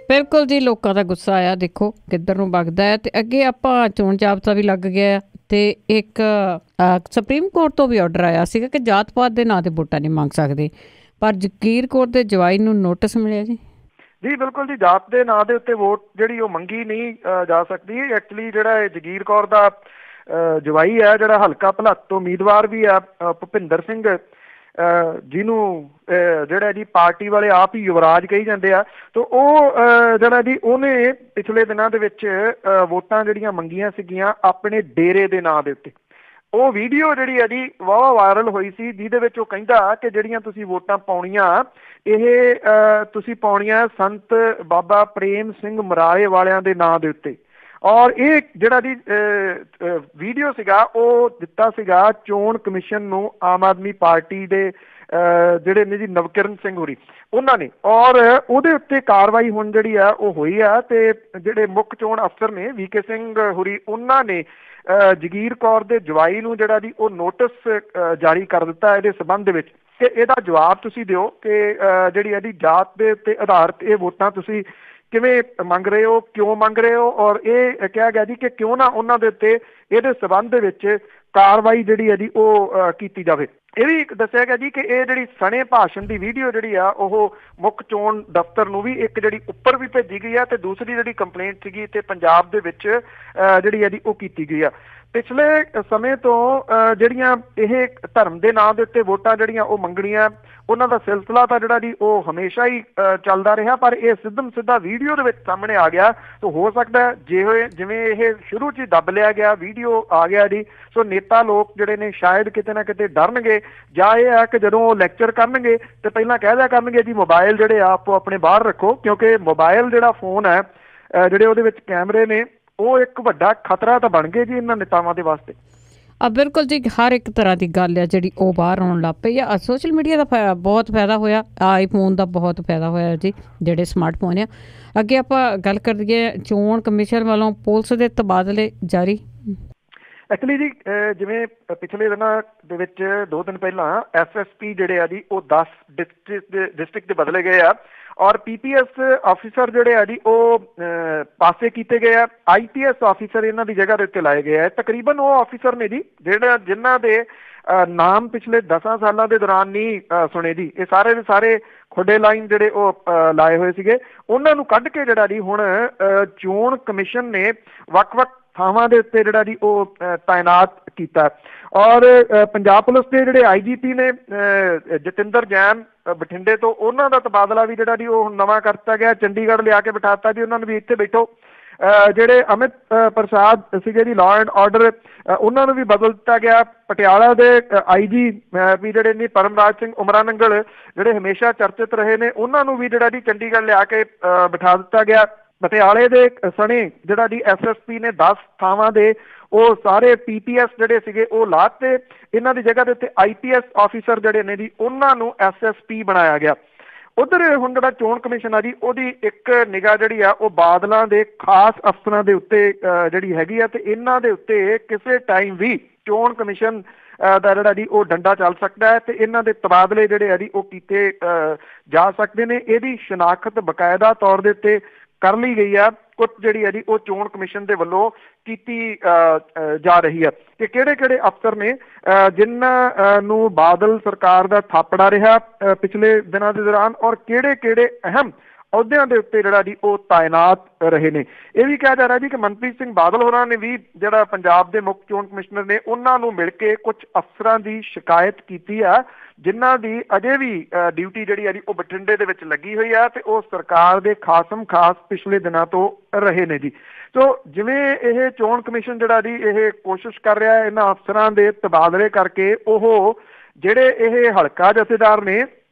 ਬਿਲਕੁਲ ਜੀ, ਲੋਕਾਂ ਦਾ ਗੁੱਸਾ ਆਇਆ, ਦੇਖੋ ਕਿੱਧਰ ਨੂੰ ਵਗਦਾ ਹੈ। ਤੇ ਅੱਗੇ ਆਪਾਂ ਚੋਣ ਜਾਬਤਾ ਵੀ ਲੱਗ ਗਿਆ ਤੇ ਇੱਕ ਸੁਪਰੀਮ ਕੋਰਟ ਤੋਂ ਵੀ ਆਰਡਰ ਆਇਆ ਸੀਗਾ ਕਿ ਜਾਤ ਪਾਤ ਦੇ ਨਾਂ ਤੇ ਵੋਟਾਂ ਨਹੀਂ ਮੰਗ ਸਕਦੇ, ਪਰ ਜਗੀਰ ਕੌਰ ਦੇ ਜਵਾਈ ਨੂੰ ਨੋਟਿਸ ਮਿਲਿਆ ਜੀ। ਜੀ ਬਿਲਕੁਲ ਜੀ, ਜਾਤ ਦੇ ਨਾਂ ਦੇ ਉੱਤੇ ਵੋਟ ਜਿਹੜੀ ਉਹ ਮੰਗੀ ਨਹੀਂ ਜਾ ਸਕਦੀ। ਐਕਚੁਅਲੀ ਜਿਹੜਾ ਜਗੀਰ ਕੌਰ ਦਾ ਜਵਾਈ ਹੈ, ਜਿਹੜਾ ਹਲਕਾ ਭਲੱਤ ਤੋਂ ਉਮੀਦਵਾਰ ਵੀ ਆ ਭੁਪਿੰਦਰ ਸਿੰਘ, ਜਿਹਨੂੰ ਜਿਹੜਾ ਜੀ ਪਾਰਟੀ ਵਾਲੇ ਆਪ ਹੀ ਯੁਵਰਾਜ ਕਹੀ ਜਾਂਦੇ ਆ, ਤਾਂ ਉਹ ਜਿਹੜਾ ਜੀ ਉਹਨੇ ਪਿਛਲੇ ਦਿਨਾਂ ਦੇ ਵਿੱਚ ਵੋਟਾਂ ਜਿਹੜੀਆਂ ਮੰਗੀਆਂ ਸੀਗੀਆਂ ਆਪਣੇ ਡੇਰੇ ਦੇ ਨਾਂ ਦੇ ਉੱਤੇ। ਉਹ ਵੀਡੀਓ ਜਿਹੜੀ ਹੈ ਜੀ ਵਾਹਵਾ ਵਾਇਰਲ ਹੋਈ ਸੀ, ਜਿਹਦੇ ਵਿੱਚ ਉਹ ਕਹਿੰਦਾ ਕਿ ਜਿਹੜੀਆਂ ਤੁਸੀਂ ਵੋਟਾਂ ਪਾਉਣੀਆਂ ਇਹ ਤੁਸੀਂ ਪਾਉਣੀਆਂ ਸੰਤ ਬਾਬਾ ਪ੍ਰੇਮ ਸਿੰਘ ਮਰਾਲੇ ਵਾਲਿਆਂ ਦੇ ਨਾਂ ਦੇ ਉੱਤੇ। ਔਰ ਇਹ ਜਿਹੜਾ ਜੀ ਵੀਡੀਓ ਸੀਗਾ ਉਹ ਦਿੱਤਾ ਸੀਗਾ ਚੋਣ ਕਮਿਸ਼ਨ ਨੂੰ ਆਮ ਆਦਮੀ ਪਾਰਟੀ ਦੇ ਜਿਹੜੇ ਨੇ ਜੀ ਨਵਕਿਰਨ ਸਿੰਘ ਹੋਰੀ ਉਹਨਾਂ ਨੇ। ਔਰ ਉਹਦੇ ਉੱਤੇ ਕਾਰਵਾਈ ਹੁਣ ਜਿਹੜੀ ਆ ਉਹ ਹੋਈ ਆ ਤੇ ਜਿਹੜੇ ਮੁੱਖ ਚੋਣ ਅਫਸਰ ਨੇ VK ਸਿੰਘ ਹੋਰੀ ਉਹਨਾਂ ਨੇ ਜਗੀਰ ਕੌਰ ਦੇ ਜਵਾਈ ਨੂੰ ਜਿਹੜਾ ਜੀ ਉਹ ਨੋਟਿਸ ਜਾਰੀ ਕਰ ਦਿੱਤਾ ਇਹਦੇ ਸੰਬੰਧ ਵਿੱਚ ਕਿ ਇਹਦਾ ਜਵਾਬ ਤੁਸੀਂ ਦਿਓ ਕਿ ਜਿਹੜੀ ਇਹਦੀ ਜਾਤ ਦੇ ਉੱਤੇ ਆਧਾਰਿਤ ਇਹ ਵੋਟਾਂ ਤੁਸੀਂ ਕਿਵੇਂ ਮੰਗ ਰਹੇ ਹੋ, ਕਿਉਂ ਮੰਗ ਰਹੇ ਹੋ। ਔਰ ਇਹ ਕਿਹਾ ਗਿਆ ਜੀ ਕਿ ਕਿਉਂ ਨਾ ਉਹਨਾਂ ਦੇ ਉੱਤੇ ਇਹਦੇ ਸੰਬੰਧ ਦੇ ਵਿੱਚ ਕਾਰਵਾਈ ਜਿਹੜੀ ਹੈ ਜੀ ਉਹ ਕੀਤੀ ਜਾਵੇ। ਇਹ ਵੀ ਦੱਸਿਆ ਗਿਆ ਜੀ ਕਿ ਇਹ ਜਿਹੜੀ ਸਣੇ ਭਾਸ਼ਣ ਦੀ ਵੀਡੀਓ ਜਿਹੜੀ ਆ ਉਹ ਮੁੱਖ ਚੋਣ ਦਫ਼ਤਰ ਨੂੰ ਵੀ ਇੱਕ ਜਿਹੜੀ ਉੱਪਰ ਵੀ ਭੇਜੀ ਗਈ ਆ ਤੇ ਦੂਸਰੀ ਜਿਹੜੀ ਕੰਪਲੇਂਟ ਸੀਗੀ ਤੇ ਪੰਜਾਬ ਦੇ ਵਿੱਚ ਜਿਹੜੀ ਹੈ ਜੀ ਉਹ ਕੀਤੀ ਗਈ ਆ। ਪਿਛਲੇ ਸਮੇਂ ਤੋਂ ਜਿਹੜੀਆਂ ਇਹ ਧਰਮ ਦੇ ਨਾਂ ਦੇ ਉੱਤੇ ਵੋਟਾਂ ਜਿਹੜੀਆਂ ਉਹ ਮੰਗਣੀਆਂ, ਉਹਨਾਂ ਦਾ ਸਿਲਸਿਲਾ ਤਾਂ ਜਿਹੜਾ ਜੀ ਉਹ ਹਮੇਸ਼ਾ ਹੀ ਚੱਲਦਾ ਰਿਹਾ, ਪਰ ਇਹ ਸਿੱਧਾ ਵੀਡੀਓ ਦੇ ਵਿੱਚ ਸਾਹਮਣੇ ਆ ਗਿਆ। ਤਾਂ ਹੋ ਸਕਦਾ ਜਿਵੇਂ ਇਹ ਸ਼ੁਰੂ 'ਚ ਹੀ ਦੱਬ ਲਿਆ ਗਿਆ, ਵੀਡੀਓ ਆ ਗਿਆ ਜੀ, ਸੋ ਨੇਤਾ ਲੋਕ ਜਿਹੜੇ ਨੇ ਸ਼ਾਇਦ ਕਿਤੇ ਨਾ ਕਿਤੇ ਡਰਨਗੇ, ਜਾਂ ਇਹ ਹੈ ਕਿ ਜਦੋਂ ਉਹ ਲੈਕਚਰ ਕਰਨਗੇ ਤੇ ਪਹਿਲਾਂ ਕਹਿ ਦਿਆ ਕਰਨਗੇ ਜੀ ਮੋਬਾਈਲ ਜਿਹੜੇ ਆਪੋ ਆਪਣੇ ਬਾਹਰ ਰੱਖੋ, ਕਿਉਂਕਿ ਮੋਬਾਈਲ ਜਿਹੜਾ ਫੋਨ ਹੈ ਜਿਹੜੇ ਉਹਦੇ ਵਿੱਚ ਕੈਮਰੇ ਨੇ ਉਹ ਇੱਕ ਵੱਡਾ ਖਤਰਾ ਤਾਂ ਬਣ ਗਏ ਜੀ ਇਹਨਾਂ ਨੇਤਾਵਾਂ ਦੇ ਵਾਸਤੇ। ਬਿਲਕੁਲ ਜੀ, ਹਰ ਇੱਕ ਤਰ੍ਹਾਂ ਦੀ ਗੱਲ ਹੈ ਜਿਹੜੀ ਉਹ ਬਾਹਰ ਆਉਣ ਲੱਗ ਪਈ ਆ। ਸੋਸ਼ਲ ਮੀਡੀਆ ਦਾ ਬਹੁਤ ਫਾਇਦਾ ਹੋਇਆ, ਆਈਫੋਨ ਦਾ ਬਹੁਤ ਫਾਇਦਾ ਹੋਇਆ ਜੀ, ਜਿਹੜੇ ਸਮਾਰਟਫੋਨ ਆ। ਅੱਗੇ ਆਪਾਂ ਗੱਲ ਕਰੀਏ ਚੋਣ ਕਮਿਸ਼ਨ ਵੱਲੋਂ ਪੁਲਿਸ ਦੇ ਤਬਾਦਲੇ ਜਾਰੀ। ਐਕਚੁਅਲੀ ਜੀ ਜਿਵੇਂ ਪਿਛਲੇ ਦਿਨਾਂ ਦੇ ਵਿੱਚ 2 ਦਿਨ ਪਹਿਲਾਂ SSP ਜਿਹੜੇ ਆ ਜੀ ਉਹ 10 ਡਿਸਟ੍ਰਿਕਟ ਦੇ ਬਦਲੇ ਗਏ ਆ ਔਰ PPS ਆਫਿਸਰ ਜਿਹੜੇ ਆ ਜੀ ਉਹ ਪਾਸੇ ਕੀਤੇ ਗਏ ਆ। IPS ਆਫਿਸਰ ਇਹਨਾਂ ਦੀ ਜਗ੍ਹਾ ਦੇ ਉੱਤੇ ਲਾਏ ਗਏ ਆ। ਤਕਰੀਬਨ ਉਹ ਆਫਿਸਰ ਨੇ ਜੀ ਜਿਨ੍ਹਾਂ ਦੇ ਨਾਮ ਪਿਛਲੇ 10 ਸਾਲਾਂ ਦੇ ਦੌਰਾਨ ਨਹੀਂ ਸੁਣੇ ਜੀ। ਇਹ ਸਾਰੇ ਦੇ ਸਾਰੇ ਖੁੱਡੇ ਲਾਈਨ ਜਿਹੜੇ ਉਹ ਲਾਏ ਹੋਏ ਸੀਗੇ, ਉਹਨਾਂ ਨੂੰ ਕੱਢ ਕੇ ਜਿਹੜਾ ਜੀ ਹੁਣ ਚੋਣ ਕਮਿਸ਼ਨ ਨੇ ਵੱਖ-ਵੱਖ ਥਾਵਾਂ ਦੇ ਉੱਤੇ ਜਿਹੜਾ ਜੀ ਉਹ ਤਾਇਨਾਤ ਕੀਤਾ। ਔਰ ਪੰਜਾਬ ਪੁਲਿਸ ਦੇ ਜਿਹੜੇ IGP ਨੇ ਜਤਿੰਦਰ ਜੈਨ ਬਠਿੰਡੇ ਤੋਂ, ਉਹਨਾਂ ਦਾ ਤਬਾਦਲਾ ਵੀ ਜਿਹੜਾ ਜੀ ਉਹ ਨਵਾਂ ਕਰਤਾ ਗਿਆ, ਚੰਡੀਗੜ੍ਹ ਲਿਆ ਕੇ ਬਿਠਾਤਾ ਜੀ ਉਹਨਾਂ ਨੂੰ ਵੀ ਇੱਥੇ ਬੈਠੋ। ਜਿਹੜੇ ਅਮਿਤ ਪ੍ਰਸਾਦ ਸੀਗੇ ਜੀ ਲਾਅ ਐਂਡ ਆਰਡਰ, ਉਹਨਾਂ ਨੂੰ ਵੀ ਬਦਲ ਦਿੱਤਾ ਗਿਆ। ਪਟਿਆਲਾ ਦੇ IG ਵੀ ਜਿਹੜੇ ਨੇ ਪਰਮਰਾਜ ਸਿੰਘ ਉਮਰਾ ਨੰਗਲ ਜਿਹੜੇ ਹਮੇਸ਼ਾ ਚਰਚਿਤ ਰਹੇ ਨੇ, ਉਹਨਾਂ ਨੂੰ ਵੀ ਜਿਹੜਾ ਜੀ ਚੰਡੀਗੜ੍ਹ ਲਿਆ ਕੇ ਬਿਠਾ ਦਿੱਤਾ ਗਿਆ। ਪਟਿਆਲੇ ਦੇ ਸਣੇ ਜਿਹੜਾ ਜੀ SSP ਨੇ 10 ਥਾਵਾਂ ਦੇ ਉਹ ਸਾਰੇ PPS ਜਿਹੜੇ ਸੀਗੇ ਉਹ ਲਾਤੇ। ਇਹਨਾਂ ਦੀ ਜਗ੍ਹਾ ਦੇ ਉੱਤੇ IPS ਆਫੀਸਰ ਜਿਹੜੇ ਨੇ ਜੀ ਉਹਨਾਂ ਨੂੰ SSP ਬਣਾਇਆ ਗਿਆ। ਉਧਰ ਹੁਣ ਜਿਹੜਾ ਚੋਣ ਕਮਿਸ਼ਨ ਆ ਜੀ ਉਹਦੀ ਇੱਕ ਨਿਗਾਹ ਜਿਹੜੀ ਆ ਉਹ ਬਾਦਲਾਂ ਦੇ ਖਾਸ ਅਫਸਰਾਂ ਦੇ ਉੱਤੇ ਜਿਹੜੀ ਹੈਗੀ ਆ, ਤੇ ਇਹਨਾਂ ਦੇ ਉੱਤੇ ਕਿਸੇ ਟਾਈਮ ਵੀ ਚੋਣ ਕਮਿਸ਼ਨ ਦਾ ਜਿਹੜਾ ਜੀ ਉਹ ਡੰਡਾ ਚੱਲ ਸਕਦਾ ਹੈ ਤੇ ਇਹਨਾਂ ਦੇ ਤਬਾਦਲੇ ਜਿਹੜੇ ਆ ਜੀ ਉਹ ਕੀਤੇ ਜਾ ਸਕਦੇ ਨੇ। ਇਹਦੀ ਸ਼ਨਾਖਤ ਬਕਾਇਦਾ ਤੌਰ ਦੇ ਉੱਤੇ ਕਰ ਲਈ ਗਈ ਆ, ਕੁਝ ਜਿਹੜੀ ਹੈ ਜੀ ਉਹ ਚੋਣ ਕਮਿਸ਼ਨ ਦੇ ਵੱਲੋਂ ਕੀਤੀ ਜਾ ਰਹੀ ਹੈ ਕਿ ਕਿਹੜੇ ਕਿਹੜੇ ਅਫਸਰ ਨੇ ਜਿਨ੍ਹਾਂ ਨੂੰ ਬਾਦਲ ਸਰਕਾਰ ਦਾ ਥਾਪੜਾ ਰਿਹਾ ਪਿਛਲੇ ਦਿਨਾਂ ਦੇ ਦੌਰਾਨ, ਔਰ ਕਿਹੜੇ ਕਿਹੜੇ ਅਹਿਮ ਅਹੁਦਿਆਂ ਦੇ ਉੱਤੇ ਜਿਹੜਾ ਜੀ ਉਹ ਤਾਇਨਾਤ ਰਹੇ ਨੇ। ਇਹ ਵੀ ਕਿਹਾ ਜਾ ਰਿਹਾ ਜੀ ਕਿ ਮਨਪ੍ਰੀਤ ਸਿੰਘ ਬਾਦਲ ਹੋਰਾਂ ਨੇ ਵੀ ਜਿਹੜਾ ਪੰਜਾਬ ਦੇ ਮੁੱਖ ਚੋਣ ਕਮਿਸ਼ਨਰ ਨੇ ਉਹਨਾਂ ਨੂੰ ਮਿਲ ਕੇ ਕੁਝ ਅਫਸਰਾਂ ਦੀ ਸ਼ਿਕਾਇਤ ਕੀਤੀ ਆ ਜਿਨ੍ਹਾਂ ਦੀ ਅਜੇ ਵੀ ਡਿਊਟੀ ਜਿਹੜੀ ਆ ਜੀ ਉਹ ਬਠਿੰਡੇ ਦੇ ਵਿੱਚ ਲੱਗੀ ਹੋਈ ਆ ਤੇ ਉਹ ਸਰਕਾਰ ਦੇ ਖਾਸਮ ਖਾਸ ਪਿਛਲੇ ਦਿਨਾਂ ਤੋਂ ਰਹੇ ਨੇ ਜੀ। ਸੋ ਜਿਵੇਂ ਇਹ ਚੋਣ ਕਮਿਸ਼ਨ ਜਿਹੜਾ ਜੀ ਇਹ ਕੋਸ਼ਿਸ਼ ਕਰ ਰਿਹਾ ਹੈ ਇਹਨਾਂ ਅਫਸਰਾਂ ਦੇ ਤਬਾਦਲੇ ਕਰਕੇ, ਉਹ ਜਿਹੜੇ ਇਹ ਹਲਕਾ ਜਥੇਦਾਰ ਨੇ,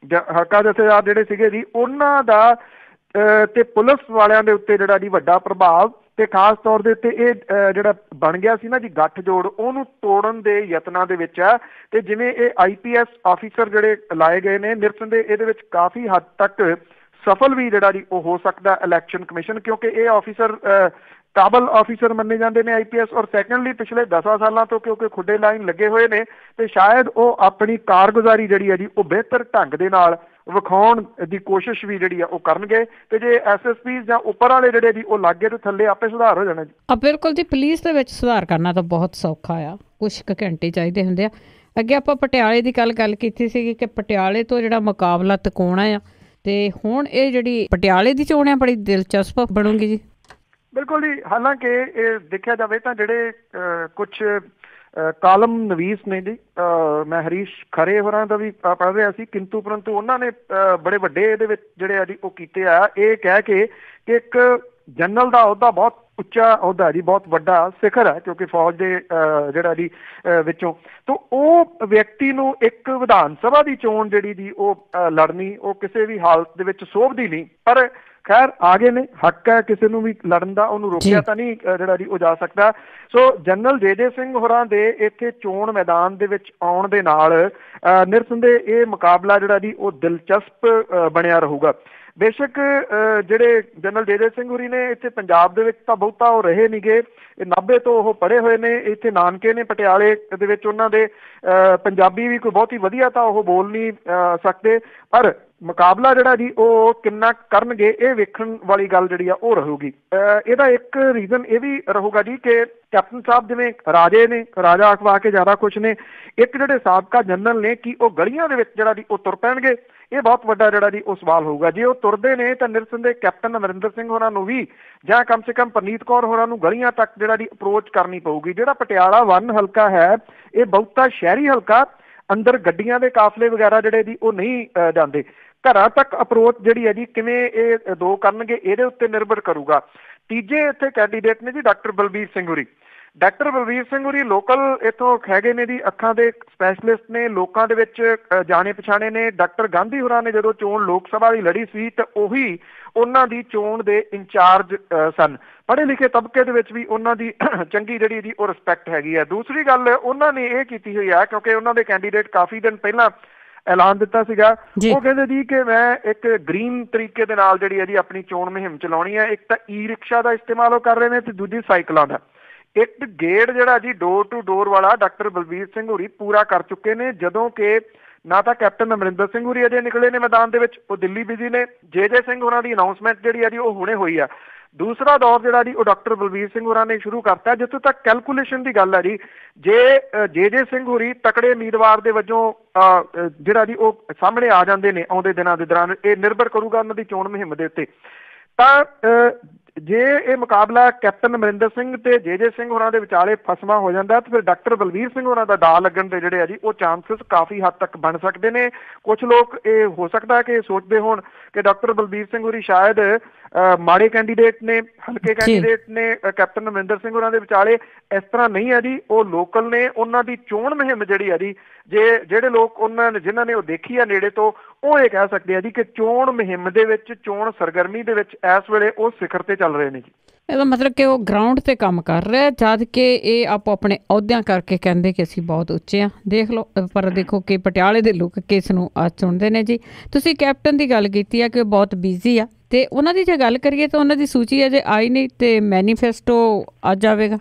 ਹਲਕਾ ਜਥੇਦਾਰ ਜਿਹੜੇ ਸੀਗੇ ਜੀ ਉਹਨਾਂ ਦਾ ਤੇ ਪੁਲਿਸ ਵਾਲਿਆਂ ਦੇ ਉੱਤੇ ਜਿਹੜਾ ਜੀ ਵੱਡਾ ਪ੍ਰਭਾਵ ਤੇ ਖਾਸ ਤੌਰ ਦੇ ਉੱਤੇ ਇਹ ਜਿਹੜਾ ਬਣ ਗਿਆ ਸੀ ਨਾ ਜੀ ਗੱਠਜੋੜ, ਉਹਨੂੰ ਤੋੜਨ ਦੇ ਯਤਨਾਂ ਦੇ ਵਿੱਚ ਆ। ਤੇ ਜਿਵੇਂ ਇਹ IPS ਆਫੀਸਰ ਜਿਹੜੇ ਲਾਏ ਗਏ ਨੇ ਨਿਰਸੰਦੇਹ ਇਹਦੇ ਵਿੱਚ ਕਾਫੀ ਹੱਦ ਤੱਕ ਸਫਲ ਵੀ ਜਿਹੜਾ ਜੀ ਉਹ ਹੋ ਸਕਦਾ ਇਲੈਕਸ਼ਨ ਕਮਿਸ਼ਨ, ਕਿਉਂਕਿ ਇਹ ਆਫੀਸਰ ਕਾਬਲ ਆਫੀਸਰ ਮੰਨੇ ਜਾਂਦੇ ਨੇ IPS, ਔਰ ਸੈਕੰਡਲੀ ਪਿਛਲੇ 10 ਸਾਲਾਂ ਤੋਂ ਕਿਉਂਕਿ ਖੁੱਡੇ ਲਾਈਨ ਲੱਗੇ ਹੋਏ ਨੇ ਤੇ ਸ਼ਾਇਦ ਉਹ ਆਪਣੀ ਕਾਰਗੁਜ਼ਾਰੀ ਜਿਹੜੀ ਹੈ ਜੀ ਉਹ ਬਿਹਤਰ ਢੰਗ ਦੇ ਨਾਲ ਵਿਖਾਉਣ ਦੀ ਕੋਸ਼ਿਸ਼ ਵੀ ਜਿਹੜੀ ਆ ਉਹ ਕਰਨਗੇ। ਤੇ ਜੇ SSP ਜਾਂ ਉੱਪਰ ਵਾਲੇ ਜਿਹੜੇ ਜੀ ਉਹ ਲਾਗੇ ਤੇ ਥੱਲੇ ਆਪੇ ਸੁਧਾਰ ਹੋ ਜਾਣਾ ਜੀ। ਬਿਲਕੁਲ ਜੀ, ਪੁਲਿਸ ਦੇ ਵਿੱਚ ਸੁਧਾਰ ਕਰਨਾ ਤਾਂ ਬਹੁਤ ਸੌਖਾ ਆ, ਕੁਛ ਕੁ ਘੰਟੇ ਚਾਹੀਦੇ ਹੁੰਦੇ ਆ। ਅੱਗੇ ਆਪਾਂ ਪਟਿਆਲੇ ਦੀ ਗੱਲ ਕੀਤੀ ਸੀਗੀ ਕਿ ਪਟਿਆਲੇ ਤੋਂ ਜਿਹੜਾ ਮੁਕਾਬਲਾ ਤਿਕੋਣਾ ਆ, ਤੇ ਹੁਣ ਇਹ ਜਿਹੜੀ ਪਟਿਆਲੇ ਦੀ ਚੋਣ ਆ ਬੜੀ ਦਿਲਚਸਪ ਬਣੂਗੀ ਜੀ। ਬਿਲਕੁਲ ਜੀ, ਹਾਲਾਂਕਿ ਇਹ ਦੇਖਿਆ ਜਾਵੇ ਤਾਂ ਜਿਹੜੇ ਕੁਛ ਕਾਲਮ ਨਵੀਸ ਨੇ ਜੀ, ਮੈਂ ਹਰੀਸ਼ ਖਰੇ ਹੋਰਾਂ ਦਾ ਵੀ ਪੜ੍ਹ ਰਿਹਾ ਸੀ, ਕਿੰਤੂ ਪਰੰਤੂ ਉਹਨਾਂ ਨੇ ਬੜੇ ਵੱਡੇ ਇਹਦੇ ਵਿੱਚ ਜਿਹੜੇ ਆ ਜੀ ਉਹ ਕੀਤੇ ਆ, ਇਹ ਕਹਿ ਕੇ ਕਿ ਇੱਕ ਜਨਰਲ ਦਾ ਅਹੁਦਾ ਬਹੁਤ ਉੱਚਾ ਅਹੁਦਾ ਜੀ, ਬਹੁਤ ਵੱਡਾ ਸਿਖਰ ਹੈ ਕਿਉਂਕਿ ਫੌਜ ਦੇ ਜਿਹੜਾ ਜੀ ਵਿੱਚੋਂ, ਤਾਂ ਉਹ ਵਿਅਕਤੀ ਨੂੰ ਇੱਕ ਵਿਧਾਨ ਸਭਾ ਦੀ ਚੋਣ ਜਿਹੜੀ ਜੀ ਉਹ ਲੜਨੀ ਉਹ ਕਿਸੇ ਵੀ ਹਾਲਤ ਦੇ ਵਿੱਚ ਸੋਭਦੀ ਨਹੀਂ। ਪਰ ਖੈਰ ਆ ਗਏ ਨੇ, ਹੱਕ ਹੈ ਕਿਸੇ ਨੂੰ ਵੀ ਲੜਨ ਦਾ, ਉਹਨੂੰ ਰੋਕਿਆ ਤਾਂ ਨਹੀਂ ਜਿਹੜਾ ਜੀ ਉਹ ਜਾ ਸਕਦਾ। ਸੋ ਜਨਰਲ JJ ਸਿੰਘ ਹੋਰਾਂ ਦੇ ਇੱਥੇ ਚੋਣ ਮੈਦਾਨ ਦੇ ਵਿੱਚ ਆਉਣ ਦੇ ਨਾਲ ਨਿਰਸੰਦੇਹ ਇਹ ਮੁਕਾਬਲਾ ਜਿਹੜਾ ਜੀ ਉਹ ਦਿਲਚਸਪ ਬਣਿਆ ਰਹੂਗਾ। ਬੇਸ਼ੱਕ ਜਿਹੜੇ ਜਨਰਲ JJ ਸਿੰਘ ਹੋਰੀ ਨੇ ਇੱਥੇ ਪੰਜਾਬ ਦੇ ਵਿੱਚ ਤਾਂ ਬਹੁਤਾ ਉਹ ਰਹੇ ਨੀ ਗੇ, ਇਹ 90 ਤੋਂ ਉਹ ਪੜ੍ਹੇ ਹੋਏ ਨੇ, ਇੱਥੇ ਨਾਨਕੇ ਨੇ ਪਟਿਆਲੇ ਦੇ ਵਿੱਚ ਉਹਨਾਂ ਦੇ, ਪੰਜਾਬੀ ਵੀ ਕੋਈ ਬਹੁਤੀ ਵਧੀਆ ਤਾਂ ਉਹ ਬੋਲ ਨਹੀਂ ਸਕਦੇ, ਪਰ ਮੁਕਾਬਲਾ ਜਿਹੜਾ ਜੀ ਉਹ ਕਿੰਨਾ ਕਰਨਗੇ ਇਹ ਵੇਖਣ ਵਾਲੀ ਗੱਲ ਜਿਹੜੀ ਆ ਉਹ ਰਹੂਗੀ। ਇਹਦਾ ਇੱਕ ਰੀਜ਼ਨ ਇਹ ਵੀ ਰਹੂਗਾ ਜੀ ਕਿ ਕੈਪਟਨ ਸਾਹਿਬ ਜਿਵੇਂ ਰਾਜੇ ਨੇ, ਰਾਜਾ ਅਖਵਾ ਕੇ ਜ਼ਿਆਦਾ ਖੁਸ਼ ਨੇ, ਇੱਕ ਜਿਹੜੇ ਸਾਬਕਾ ਜਨਰਲ ਨੇ ਕੀ ਉਹ ਗਲੀਆਂ ਦੇ ਵਿੱਚ ਜਿਹੜਾ ਜੀ ਉਹ ਤੁਰ ਪੈਣਗੇ, ਇਹ ਬਹੁਤ ਵੱਡਾ ਜਿਹੜਾ ਜੀ ਉਹ ਸਵਾਲ ਹੋਊਗਾ। ਜੇ ਉਹ ਤੁਰਦੇ ਨੇ ਤਾਂ ਨਿਰਸੰਦੇਹ ਕੈਪਟਨ ਅਮਰਿੰਦਰ ਸਿੰਘ ਹੋਰਾਂ ਨੂੰ ਵੀ ਜਾਂ ਕਮ ਸੇ ਕਮ ਪਰਨੀਤ ਕੌਰ ਹੋਰਾਂ ਨੂੰ ਗਲੀਆਂ ਤੱਕ ਜਿਹੜਾ ਜੀ ਅਪਰੋਚ ਕਰਨੀ ਪਊਗੀ। ਜਿਹੜਾ ਪਟਿਆਲਾ 1 ਹਲਕਾ ਹੈ ਇਹ ਬਹੁਤਾ ਸ਼ਹਿਰੀ ਹਲਕਾ, ਅੰਦਰ ਗੱਡੀਆਂ ਦੇ ਕਾਫਲੇ ਵਗੈਰਾ ਜਿਹੜੇ ਜੀ ਉਹ ਨਹੀਂ ਜਾਂਦੇ, ਘਰਾਂ ਤੱਕ ਅਪਰੋਚ ਜਿਹੜੀ ਹੈ ਜੀ ਕਿਵੇਂ ਇਹ ਦੋ ਕਰਨਗੇ ਇਹਦੇ ਉੱਤੇ ਨਿਰਭਰ ਕਰੂਗਾ। ਤੀਜੇ ਇੱਥੇ ਕੈਂਡੀਡੇਟ ਨੇ ਜੀ ਡਾਕਟਰ ਬਲਬੀਰ ਸਿੰਘ ਹੋਰੀ। ਡਾਕਟਰ ਬਲਬੀਰ ਸਿੰਘ ਹੋਰੀ ਲੋਕਲ ਇੱਥੋਂ ਹੈਗੇ ਨੇ ਜੀ, ਅੱਖਾਂ ਦੇ ਸਪੈਸ਼ਲਿਸਟ ਨੇ, ਲੋਕਾਂ ਦੇ ਵਿੱਚ ਜਾਣੇ ਪਛਾਣੇ ਨੇ। ਡਾਕਟਰ ਗਾਂਧੀ ਹੋਰਾਂ ਨੇ ਜਦੋਂ ਚੋਣ ਲੋਕ ਸਭਾ ਦੀ ਲੜੀ ਸੀ ਤਾਂ ਉਹੀ ਉਹਨਾਂ ਦੀ ਚੋਣ ਦੇ ਇੰਚਾਰਜ ਸਨ। ਪੜ੍ਹੇ ਲਿਖੇ ਤਬਕੇ ਦੇ ਵਿੱਚ ਵੀ ਉਹਨਾਂ ਦੀ ਚੰਗੀ ਜਿਹੜੀ ਜੀ ਉਹ ਰਿਸਪੈਕਟ ਹੈਗੀ ਹੈ। ਦੂਸਰੀ ਗੱਲ ਉਹਨਾਂ ਨੇ ਇਹ ਕੀਤੀ ਹੋਈ ਆ, ਕਿਉਂਕਿ ਉਹਨਾਂ ਦੇ ਕੈਂਡੀਡੇਟ ਕਾਫੀ ਦਿਨ ਪਹਿਲਾਂ ਐਲਾਨ ਦਿੱਤਾ ਸੀਗਾ, ਉਹ ਕਹਿੰਦੇ ਜੀ ਕਿ ਮੈਂ ਇੱਕ ਗ੍ਰੀਨ ਤਰੀਕੇ ਦੇ ਨਾਲ ਜਿਹੜੀ ਹੈ ਜੀ ਆਪਣੀ ਚੋਣ ਮੁਹਿੰਮ ਚਲਾਉਣੀ ਹੈ। ਇੱਕ ਤਾਂ ਰਿਕਸ਼ਾ ਦਾ ਇਸਤੇਮਾਲ ਉਹ ਕਰ ਰਹੇ ਨੇ ਤੇ ਦੂਜੀ ਸਾਈਕਲਾਂ ਦਾ। ਇੱਕ ਗੇੜ ਜਿਹੜਾ ਜੀ ਡੋਰ ਟੂ ਡੋਰ ਵਾਲਾ ਡਾਕਟਰ ਬਲਬੀਰ ਸਿੰਘ ਹੋਰੀ ਪੂਰਾ ਕਰ ਚੁੱਕੇ ਨੇ, ਜਦੋਂ ਕਿ ਨਾ ਤਾਂ ਕੈਪਟਨ ਅਮਰਿੰਦਰ ਸਿੰਘ ਹੋਰੀ ਅਜੇ ਨਿਕਲੇ ਨੇ ਮੈਦਾਨ ਦੇ ਵਿੱਚ, ਉਹ ਦਿੱਲੀ ਬਿਜ਼ੀ ਨੇ। JJ ਸਿੰਘ ਹੋਰਾਂ ਦੀ ਅਨਾਊਂਸਮੈਂਟ ਜਿਹੜੀ ਹੈ ਜੀ ਉਹ ਹੁਣੇ ਹੋਈ ਆ। ਦੂਸਰਾ ਦੌਰ ਜਿਹੜਾ ਜੀ ਉਹ ਡਾਕਟਰ ਬਲਬੀਰ ਸਿੰਘ ਹੋਰਾਂ ਨੇ ਸ਼ੁਰੂ ਕਰਤਾ। ਜਿੱਥੋਂ ਤੱਕ ਕੈਲਕੂਲੇਸ਼ਨ ਦੀ ਗੱਲ ਹੈ ਜੀ, ਜੇ JJ ਸਿੰਘ ਹੋਰੀ ਤਕੜੇ ਉਮੀਦਵਾਰ ਦੇ ਵਜੋਂ ਜਿਹੜਾ ਜੀ ਉਹ ਸਾਹਮਣੇ ਆ ਜਾਂਦੇ ਨੇ ਆਉਂਦੇ ਦਿਨਾਂ ਦੇ ਦੌਰਾਨ, ਇਹ ਨਿਰਭਰ ਕਰੂਗਾ ਉਹਨਾਂ ਦੀ ਚੋਣ ਮੁਹਿੰਮ ਦੇ ਉੱਤੇ। ਤਾਂ ਜੇ ਇਹ ਮੁਕਾਬਲਾ ਕੈਪਟਨ ਅਮਰਿੰਦਰ ਸਿੰਘ ਤੇ ਜੇ ਸਿੰਘ ਹੋਰਾਂ ਦੇ ਵਿਚਾਲੇ ਫਸਵਾ ਹੋ ਜਾਂਦਾ ਤਾਂ ਫਿਰ ਡਾਕਟਰ ਬਲਵੀਰ ਸਿੰਘ ਹੋਰਾਂ ਦਾ ਡਾ ਲੱਗਣ ਦੇ ਜਿਹੜੇ ਆ ਜੀ ਉਹ ਚਾਂਸਸ ਕਾਫੀ ਹੱਦ ਤੱਕ ਬਣ ਸਕਦੇ ਨੇ। ਕੁਝ ਲੋਕ ਇਹ ਹੋ ਸਕਦਾ ਕਿ ਸੋਚਦੇ ਹੋਣ ਕਿ ਡਾਕਟਰ ਬਲਬੀਰ ਸਿੰਘ ਹੋਰੀ ਸ਼ਾਇਦ ਮਾੜੇ ਕੈਂਡੀਡੇਟ ਨੇ, ਹਲਕੇ ਕੈਂਡੀਡੇਟ ਨੇ ਕੈਪਟਨ ਅਮਰਿੰਦਰ ਸਿੰਘ ਹੋਰਾਂ ਦੇ ਵਿਚਾਲੇ। ਇਸ ਤਰ੍ਹਾਂ ਨਹੀਂ ਹੈ ਜੀ, ਉਹ ਲੋਕਲ ਨੇ। ਉਹਨਾਂ ਦੀ ਚੋਣ ਮੁਹਿੰਮ ਜਿਹੜੀ ਆ ਜੀ, ਜਿਹੜੇ ਲੋਕ ਉਹਨਾਂ ਨੇ ਜਿਨ੍ਹਾਂ ਨੇ ਉਹ ਦੇਖੀ ਆ ਨੇੜੇ ਤੋਂ, ਉਹ ਇਹ ਕਹਿ ਸਕਦੇ ਆ ਜੀ ਕਿ ਚੋਣ ਮੁਹਿੰਮ ਦੇ ਵਿੱਚ, ਚੋਣ ਸਰਗਰਮੀ ਦੇ ਵਿੱਚ ਇਸ ਵੇਲੇ ਉਹ ਸਿਖਰ ਤੇ ਚੱਲ ਰਹੇ ਨੇ ਜੀ। ਇਹਦਾ ਮਤਲਬ ਕਿ ਉਹ ਗਰਾਊਂਡ ਤੇ ਕੰਮ ਕਰ ਰਿਹਾ, ਜਦ ਕਿ ਇਹ ਆਪੋ ਆਪਣੇ ਅਹੁਦਿਆਂ ਕਰਕੇ ਕਹਿੰਦੇ ਕਿ ਅਸੀਂ ਬਹੁਤ ਉੱਚੇ ਹਾਂ। ਦੇਖ ਲਓ, ਪਰ ਦੇਖੋ ਕਿ ਪਟਿਆਲੇ ਦੇ ਲੋਕ ਕਿਸ ਨੂੰ ਚੁਣਦੇ ਨੇ ਜੀ। ਤੁਸੀਂ ਕੈਪਟਨ ਦੀ ਗੱਲ ਕੀਤੀ ਆ ਕਿ ਉਹ ਬਹੁਤ ਬਿਜ਼ੀ ਆ, ਤੇ ਉਹਨਾਂ ਦੀ ਜੇ ਗੱਲ ਕਰੀਏ ਤਾਂ ਉਹਨਾਂ ਦੀ ਸੂਚੀ ਅਜੇ ਆਈ ਨਹੀਂ, ਤੇ ਮੈਨੀਫੈਸਟੋ ਅੱਜ ਆਵੇਗਾ।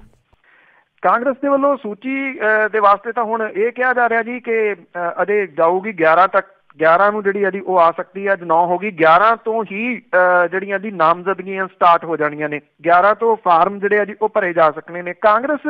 ਕਾਂਗਰਸ ਦੇ ਵੱਲੋਂ ਸੂਚੀ ਦੇ ਵਾਸਤੇ ਤਾਂ ਹੁਣ ਇਹ ਕਿਹਾ ਜਾ ਰਿਹਾ ਜੀ ਕਿ ਅਜੇ ਜਾਊਗੀ 11 ਤੱਕ, 11 ਨੂੰ ਜਿਹੜੀ ਆ ਜੀ ਉਹ ਆ ਸਕਦੀ ਹੈ। ਅੱਜ 9 ਹੋ ਗਈ, 11 ਤੋਂ ਹੀ ਜਿਹੜੀਆਂ ਦੀ ਨਾਮਜ਼ਦਗੀਆਂ ਸਟਾਰਟ ਹੋ ਜਾਣੀਆਂ ਨੇ। 11 ਤੋਂ ਫਾਰਮ ਜਿਹੜੇ ਆ ਜੀ ਉਹ ਭਰੇ ਜਾ ਸਕਣੇ ਨੇ। ਕਾਂਗਰਸ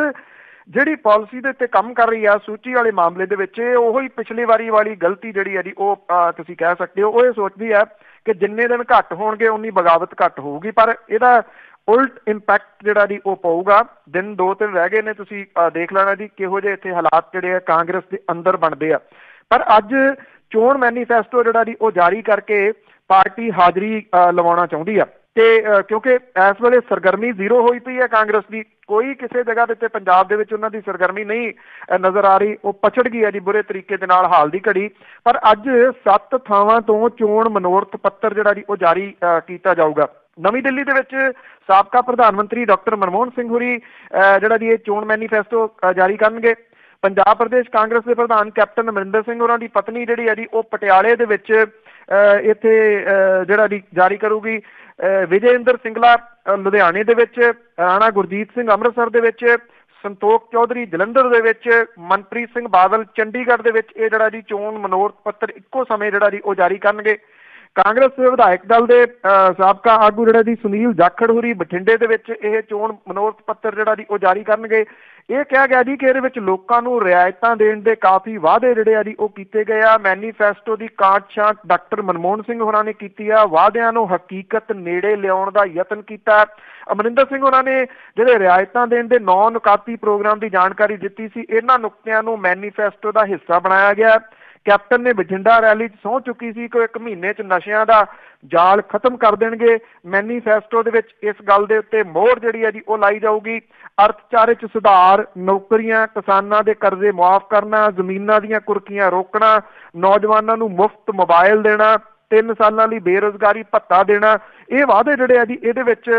ਜਿਹੜੀ ਪਾਲਿਸੀ ਦੇ ਉੱਤੇ ਕੰਮ ਕਰ ਰਹੀ ਆ ਸੂਚੀ ਵਾਲੇ ਮਾਮਲੇ ਦੇ ਵਿੱਚ, ਉਹੀ ਪਿਛਲੀ ਵਾਰੀ ਵਾਲੀ ਗਲਤੀ ਜਿਹੜੀ ਆ ਜੀ ਉਹ ਤੁਸੀਂ ਕਹਿ ਸਕਦੇ ਹੋ। ਉਹ ਇਹ ਸੋਚਦੀ ਆ ਕਿ ਜਿੰਨੇ ਦਿਨ ਘੱਟ ਹੋਣਗੇ ਉਨੀ ਬਗਾਵਤ ਘੱਟ ਹੋਊਗੀ, ਪਰ ਇਹਦਾ ਉਲਟ ਇੰਪੈਕਟ ਜਿਹੜਾ ਜੀ ਉਹ ਪਊਗਾ। ਦਿਨ 2-3 ਰਹਿ ਗਏ ਨੇ, ਤੁਸੀਂ ਦੇਖ ਲੈਣਾ ਜੀ ਕਿਹੋ ਜਿਹੇ ਇੱਥੇ ਹਾਲਾਤ ਜਿਹੜੇ ਆ ਕਾਂਗਰਸ ਦੇ ਅੰਦਰ ਬਣਦੇ ਆ। ਪਰ ਅੱਜ ਚੋਣ ਮੈਨੀਫੈਸਟੋ ਜਿਹੜਾ ਜੀ ਉਹ ਜਾਰੀ ਕਰਕੇ ਪਾਰਟੀ ਹਾਜ਼ਰੀ ਲਵਾਉਣਾ ਚਾਹੁੰਦੀ ਆ, ਤੇ ਕਿਉਂਕਿ ਇਸ ਵੇਲੇ ਸਰਗਰਮੀ ਜ਼ੀਰੋ ਹੋਈ ਪਈ ਹੈ ਕਾਂਗਰਸ ਦੀ। ਕੋਈ ਕਿਸੇ ਜਗ੍ਹਾ ਦੇ ਉੱਤੇ ਪੰਜਾਬ ਦੇ ਵਿੱਚ ਉਹਨਾਂ ਦੀ ਸਰਗਰਮੀ ਨਹੀਂ ਨਜ਼ਰ ਆ ਰਹੀ, ਉਹ ਪਛੜ ਗਈ ਹੈ ਜੀ ਬੁਰੇ ਤਰੀਕੇ ਦੇ ਨਾਲ ਹਾਲ ਦੀ ਘੜੀ। ਪਰ ਅੱਜ 7 ਥਾਵਾਂ ਤੋਂ ਚੋਣ ਮਨੋਰਥ ਪੱਤਰ ਜਿਹੜਾ ਜੀ ਉਹ ਜਾਰੀ ਕੀਤਾ ਜਾਊਗਾ। ਨਵੀਂ ਦਿੱਲੀ ਦੇ ਵਿੱਚ ਸਾਬਕਾ ਪ੍ਰਧਾਨ ਮੰਤਰੀ ਡਾਕਟਰ ਮਨਮੋਹਨ ਸਿੰਘ ਹੋਰੀ ਜਿਹੜਾ ਜੀ ਇਹ ਚੋਣ ਮੈਨੀਫੈਸਟੋ ਜਾਰੀ ਕਰਨਗੇ। ਪੰਜਾਬ ਪ੍ਰਦੇਸ਼ ਕਾਂਗਰਸ ਦੇ ਪ੍ਰਧਾਨ ਕੈਪਟਨ ਅਮਰਿੰਦਰ ਸਿੰਘ ਹੋਰਾਂ ਦੀ ਪਤਨੀ ਜਿਹੜੀ ਹੈ ਜੀ ਉਹ ਪਟਿਆਲੇ ਦੇ ਵਿੱਚ ਇੱਥੇ ਜਿਹੜਾ ਜੀ ਜਾਰੀ ਕਰੂਗੀ। ਵਿਜੇ ਇੰਦਰ ਸਿੰਗਲਾ ਲੁਧਿਆਣੇ ਦੇ ਵਿੱਚ, ਰਾਣਾ ਗੁਰਜੀਤ ਸਿੰਘ ਅੰਮ੍ਰਿਤਸਰ ਦੇ ਵਿੱਚ, ਸੰਤੋਖ ਚੌਧਰੀ ਜਲੰਧਰ ਦੇ ਵਿੱਚ, ਮਨਪ੍ਰੀਤ ਸਿੰਘ ਬਾਦਲ ਚੰਡੀਗੜ੍ਹ ਦੇ ਵਿੱਚ ਇਹ ਜਿਹੜਾ ਜੀ ਚੋਣ ਮਨੋਰਥ ਪੱਤਰ ਇੱਕੋ ਸਮੇਂ ਜਿਹੜਾ ਜੀ ਉਹ ਜਾਰੀ ਕਰਨਗੇ। ਕਾਂਗਰਸ ਦੇ ਵਿਧਾਇਕ ਦਲ ਦੇ ਸਾਬਕਾ ਆਗੂ ਜਿਹੜਾ ਜੀ ਸੁਨੀਲ ਜਾਖੜ ਹੋਰੀ ਬਠਿੰਡੇ ਦੇ ਵਿੱਚ ਇਹ ਚੋਣ ਮਨੋਰਥ ਪੱਤਰ ਜਿਹੜਾ ਜੀ ਉਹ ਜਾਰੀ ਕਰਨਗੇ। ਇਹ ਕਿਹਾ ਗਿਆ ਜੀ ਕਿ ਇਹਦੇ ਵਿੱਚ ਲੋਕਾਂ ਨੂੰ ਰਿਆਇਤਾਂ ਦੇਣ ਦੇ ਕਾਫੀ ਵਾਅਦੇ ਜਿਹੜੇ ਆ ਜੀ ਉਹ ਕੀਤੇ ਗਏ ਆ। ਮੈਨੀਫੈਸਟੋ ਦੀ ਕਾਟ ਛਾਂਟ ਡਾਕਟਰ ਮਨਮੋਹਨ ਸਿੰਘ ਹੋਰਾਂ ਨੇ ਕੀਤੀ ਆ, ਵਾਅਦਿਆਂ ਨੂੰ ਹਕੀਕਤ ਨੇੜੇ ਲਿਆਉਣ ਦਾ ਯਤਨ ਕੀਤਾ। ਅਮਰਿੰਦਰ ਸਿੰਘ ਹੋਰਾਂ ਨੇ ਜਿਹੜੇ ਰਿਆਇਤਾਂ ਦੇਣ ਦੇ 9 ਨੁਕਾਤੀ ਪ੍ਰੋਗਰਾਮ ਦੀ ਜਾਣਕਾਰੀ ਦਿੱਤੀ ਸੀ, ਇਹਨਾਂ ਨੁਕਤਿਆਂ ਨੂੰ ਮੈਨੀਫੈਸਟੋ ਦਾ ਹਿੱਸਾ ਬਣਾਇਆ ਗਿਆ। ਕੈਪਟਨ ਨੇ ਬਠਿੰਡਾ ਰੈਲੀ 'ਚ ਸਹੁੰ ਚੁੱਕੀ ਸੀ ਕਿ 1 ਮਹੀਨੇ 'ਚ ਨਸ਼ਿਆਂ ਦਾ ਜਾਲ ਖਤਮ ਕਰ ਦੇਣਗੇ। ਮੈਨੀਫੈਸਟੋ ਦੇ ਵਿੱਚ ਇਸ ਗੱਲ ਦੇ ਉੱਤੇ ਮੋਹਰ ਜਿਹੜੀ ਹੈ ਜੀ ਉਹ ਲਾਈ ਜਾਊਗੀ। ਅਰਥਚਾਰੇ 'ਚ ਸੁਧਾਰ, ਨੌਕਰੀਆਂ, ਕਿਸਾਨਾਂ ਦੇ ਕਰਜ਼ੇ ਮੁਆਫ ਕਰਨਾ, ਜ਼ਮੀਨਾਂ ਦੀਆਂ ਕੁਰਕੀਆਂ ਰੋਕਣਾ, ਨੌਜਵਾਨਾਂ ਨੂੰ ਮੁਫਤ ਮੋਬਾਈਲ ਦੇਣਾ, 3 ਸਾਲਾਂ ਲਈ ਬੇਰੁਜ਼ਗਾਰੀ ਭੱਤਾ ਦੇਣਾ, ਇਹ ਵਾਅਦੇ ਜਿਹੜੇ ਆ ਜੀ ਇਹਦੇ ਵਿੱਚ